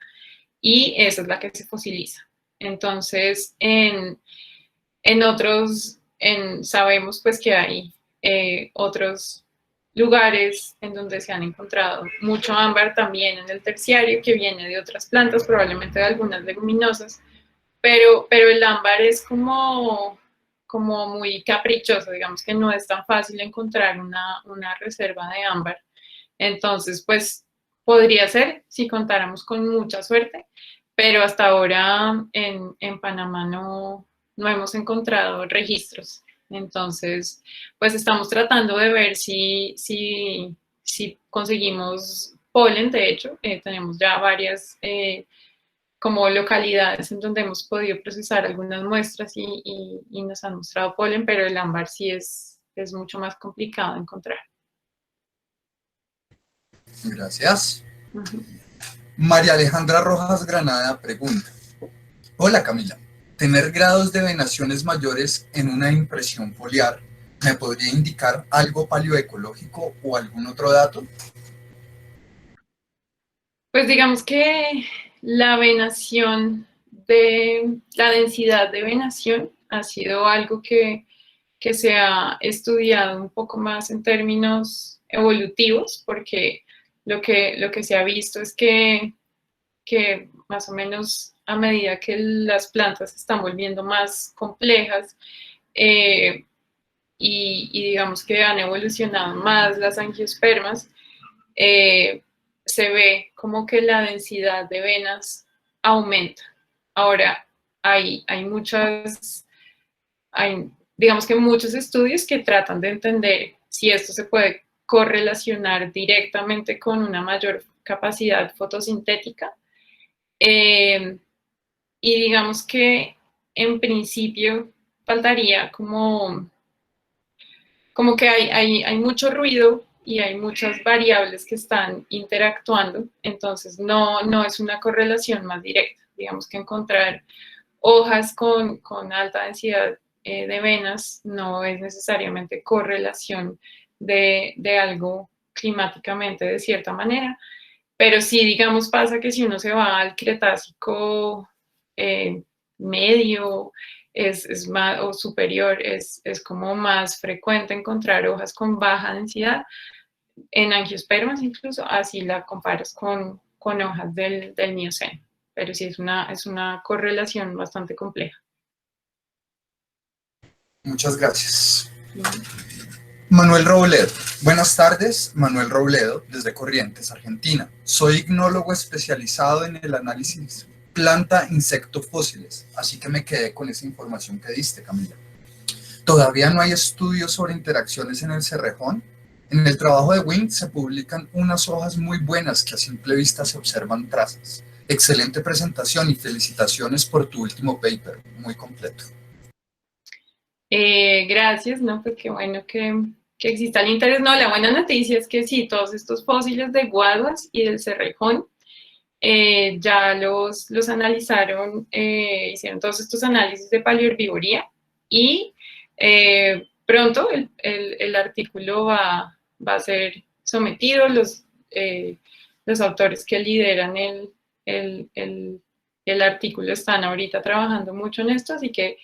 y esa es la que se fosiliza. Entonces, sabemos pues que hay otros lugares en donde se han encontrado mucho ámbar también en el terciario que viene de otras plantas, probablemente de algunas leguminosas, pero el ámbar es como muy caprichoso, digamos que no es tan fácil encontrar una reserva de ámbar. Entonces, pues podría ser si contáramos con mucha suerte, pero hasta ahora en Panamá no hemos encontrado registros. Entonces, pues estamos tratando de ver si conseguimos polen. De hecho, tenemos ya varias como localidades en donde hemos podido procesar algunas muestras y nos han mostrado polen, pero el ámbar sí es mucho más complicado de encontrar. Gracias. Uh-huh. María Alejandra Rojas Granada pregunta, hola Camila, ¿tener grados de venaciones mayores en una impresión foliar me podría indicar algo paleoecológico o algún otro dato? Pues digamos que la venación la densidad de venación ha sido algo que se ha estudiado un poco más en términos evolutivos, porque lo que se ha visto es que más o menos a medida que las plantas se están volviendo más complejas y digamos que han evolucionado más las angiospermas, se ve como que la densidad de venas aumenta. Ahora, hay digamos que muchos estudios que tratan de entender si esto se puede correlacionar directamente con una mayor capacidad fotosintética. Y digamos que en principio faltaría como que hay mucho ruido y hay muchas variables que están interactuando, entonces no es una correlación más directa. Digamos que encontrar hojas con alta densidad de venas no es necesariamente correlación de algo climáticamente de cierta manera, pero sí, digamos, pasa que si uno se va al Cretácico medio es más, o superior, es como más frecuente encontrar hojas con baja densidad, en angiospermas incluso, así la comparas con hojas del Mioceno, pero sí es una correlación bastante compleja. Muchas gracias. Manuel Robledo. Buenas tardes, Manuel Robledo, desde Corrientes, Argentina. Soy ignólogo especializado en el análisis planta-insecto fósiles, así que me quedé con esa información que diste, Camila. Todavía no hay estudios sobre interacciones en el cerrejón. En el trabajo de Wing se publican unas hojas muy buenas que a simple vista se observan trazas. Excelente presentación y felicitaciones por tu último paper, muy completo. Gracias, ¿no? Pues qué bueno que exista el interés. No, la buena noticia es que sí, todos estos fósiles de Guaduas y del Cerrejón ya los analizaron, hicieron todos estos análisis de paleoherbivoría y pronto el artículo va a ser sometido. Los autores que lideran el, el, el artículo están ahorita trabajando mucho en esto, así que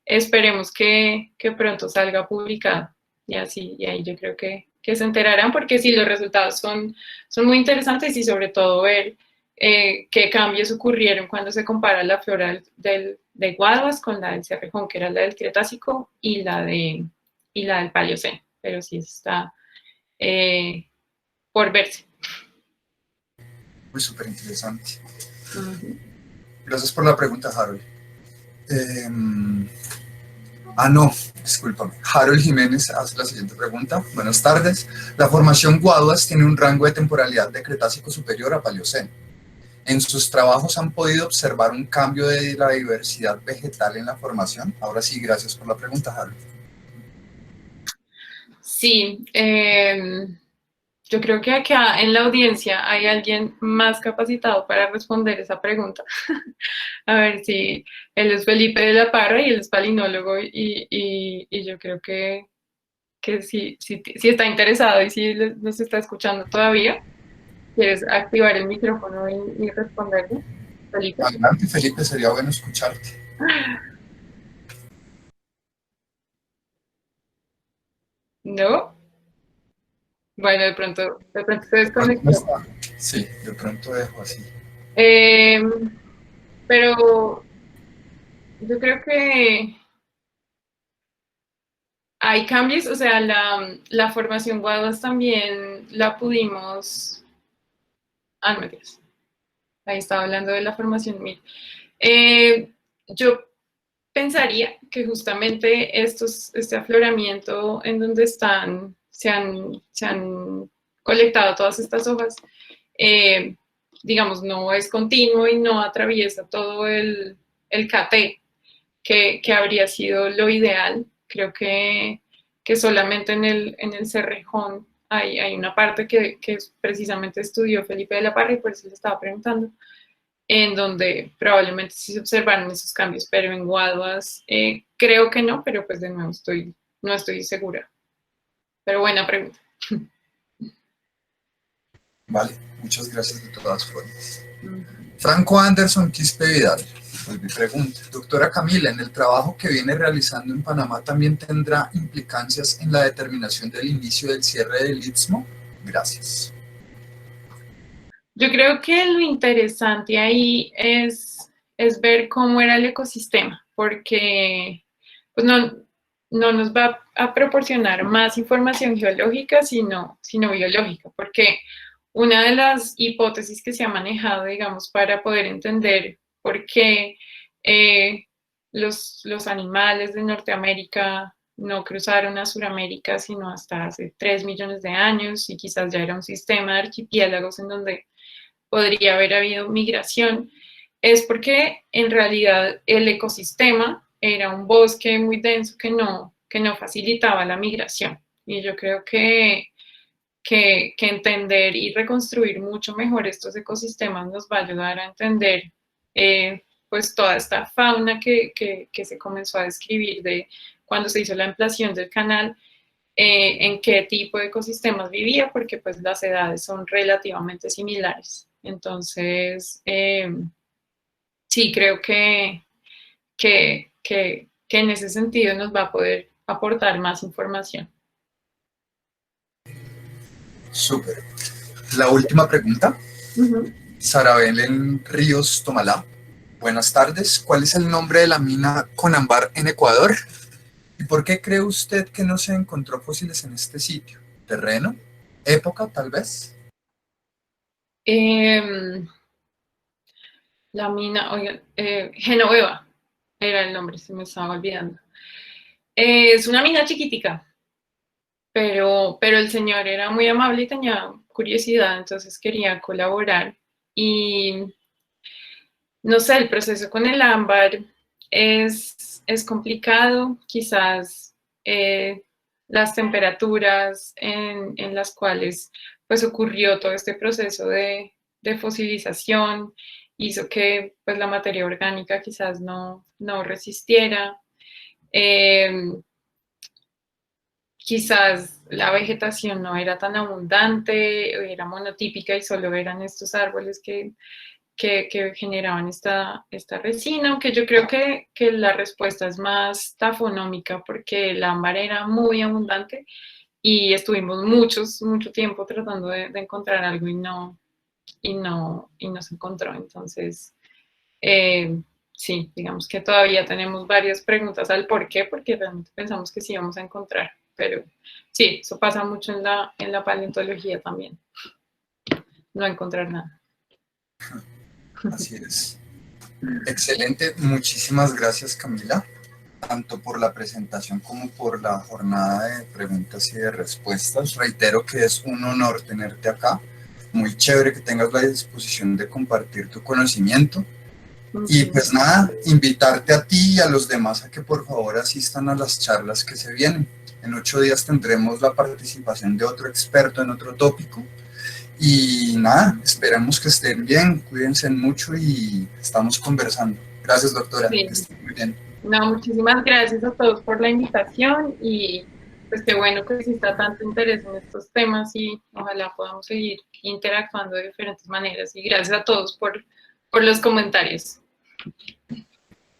esperemos que pronto salga publicado. Y así, y ahí yo creo que se enterarán, porque sí, los resultados son muy interesantes y sobre todo ver qué cambios ocurrieron cuando se compara la flora de Guaduas con la del Cerrejón, que era la del Cretácico, y la del Paleoceno. Pero sí está por verse. Muy súper interesante. Uh-huh. Gracias por la pregunta, Harold. No, discúlpame. Harold Jiménez hace la siguiente pregunta. Buenas tardes. La formación Guaduas tiene un rango de temporalidad de Cretácico superior a Paleoceno. ¿En sus trabajos han podido observar un cambio de la diversidad vegetal en la formación? Ahora sí, gracias por la pregunta, Harold. Sí, yo creo que acá en la audiencia hay alguien más capacitado para responder esa pregunta. A ver si él es Felipe de la Parra y él es palinólogo y yo creo que si está interesado y si nos está escuchando todavía, quieres activar el micrófono y responderle, Felipe. Adelante, Felipe, sería bueno escucharte. ¿No? Bueno, de pronto se De pronto no desconectó. está. Sí, de pronto dejo así. Eh, pero yo creo que hay cambios, o sea, la formación Guaduas también la pudimos. No me digas. Ahí estaba hablando de la formación MIT. Yo pensaría que justamente este afloramiento en donde se han colectado todas estas hojas, eh, digamos, no es continuo y no atraviesa todo el KT que habría sido lo ideal. Creo que solamente en el Cerrejón hay una parte que precisamente estudió Felipe de la Parra y por eso le estaba preguntando, en donde probablemente sí se observaron esos cambios, pero en Guaduas creo que no, pero pues de nuevo no estoy segura. Pero buena pregunta. Vale, muchas gracias de todas formas. Franco Anderson Quispe Vidal. Pues mi pregunta, doctora Camila, ¿en el trabajo que viene realizando en Panamá también tendrá implicancias en la determinación del inicio del cierre del Istmo? Gracias. Yo creo que lo interesante ahí es ver cómo era el ecosistema, porque pues no nos va a proporcionar más información geológica, sino biológica, porque una de las hipótesis que se ha manejado, digamos, para poder entender por qué los animales de Norteamérica no cruzaron a Sudamérica sino hasta hace 3 millones de años, y quizás ya era un sistema de archipiélagos en donde podría haber habido migración, es porque en realidad el ecosistema era un bosque muy denso que no facilitaba la migración. Y yo creo que entender y reconstruir mucho mejor estos ecosistemas nos va a ayudar a entender pues toda esta fauna que se comenzó a describir de cuando se hizo la ampliación del canal, en qué tipo de ecosistemas vivía, porque pues las edades son relativamente similares. Entonces, sí, creo que en ese sentido nos va a poder aportar más información. Súper. La última pregunta. Uh-huh. Sara Belén Ríos Tomalá. Buenas tardes. ¿Cuál es el nombre de la mina Conambar en Ecuador? ¿Y por qué cree usted que no se encontró fósiles en este sitio? ¿Terreno? ¿Época, tal vez? La mina, oigan, Genoveva era el nombre, se me estaba olvidando. Es una mina chiquitica, pero el señor era muy amable y tenía curiosidad, entonces quería colaborar. Y no sé, el proceso con el ámbar es complicado, quizás las temperaturas en las cuales pues ocurrió todo este proceso de fosilización, hizo que pues la materia orgánica quizás no resistiera. Quizás la vegetación no era tan abundante, era monotípica y solo eran estos árboles que generaban esta resina, aunque yo creo que la respuesta es más tafonómica porque el ámbar era muy abundante y estuvimos mucho tiempo tratando de encontrar algo y no se encontró. Entonces, sí, digamos que todavía tenemos varias preguntas al por qué, porque realmente pensamos que sí íbamos a encontrar, pero sí, eso pasa mucho en la paleontología también, no encontrar nada. Así es. Excelente, muchísimas gracias Camila, tanto por la presentación como por la jornada de preguntas y de respuestas. Reitero que es un honor tenerte acá, muy chévere que tengas la disposición de compartir tu conocimiento. Y pues nada, invitarte a ti y a los demás a que por favor asistan a las charlas que se vienen. En 8 días tendremos la participación de otro experto en otro tópico. Y nada, esperamos que estén bien, cuídense mucho y estamos conversando. Gracias, doctora. Sí. Que estén muy bien. No, muchísimas gracias a todos por la invitación y pues qué bueno que exista tanto interés en estos temas y ojalá podamos seguir interactuando de diferentes maneras. Y gracias a todos por los comentarios.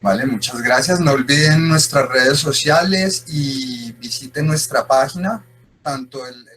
Vale, muchas gracias. No olviden nuestras redes sociales y visiten nuestra página, tanto el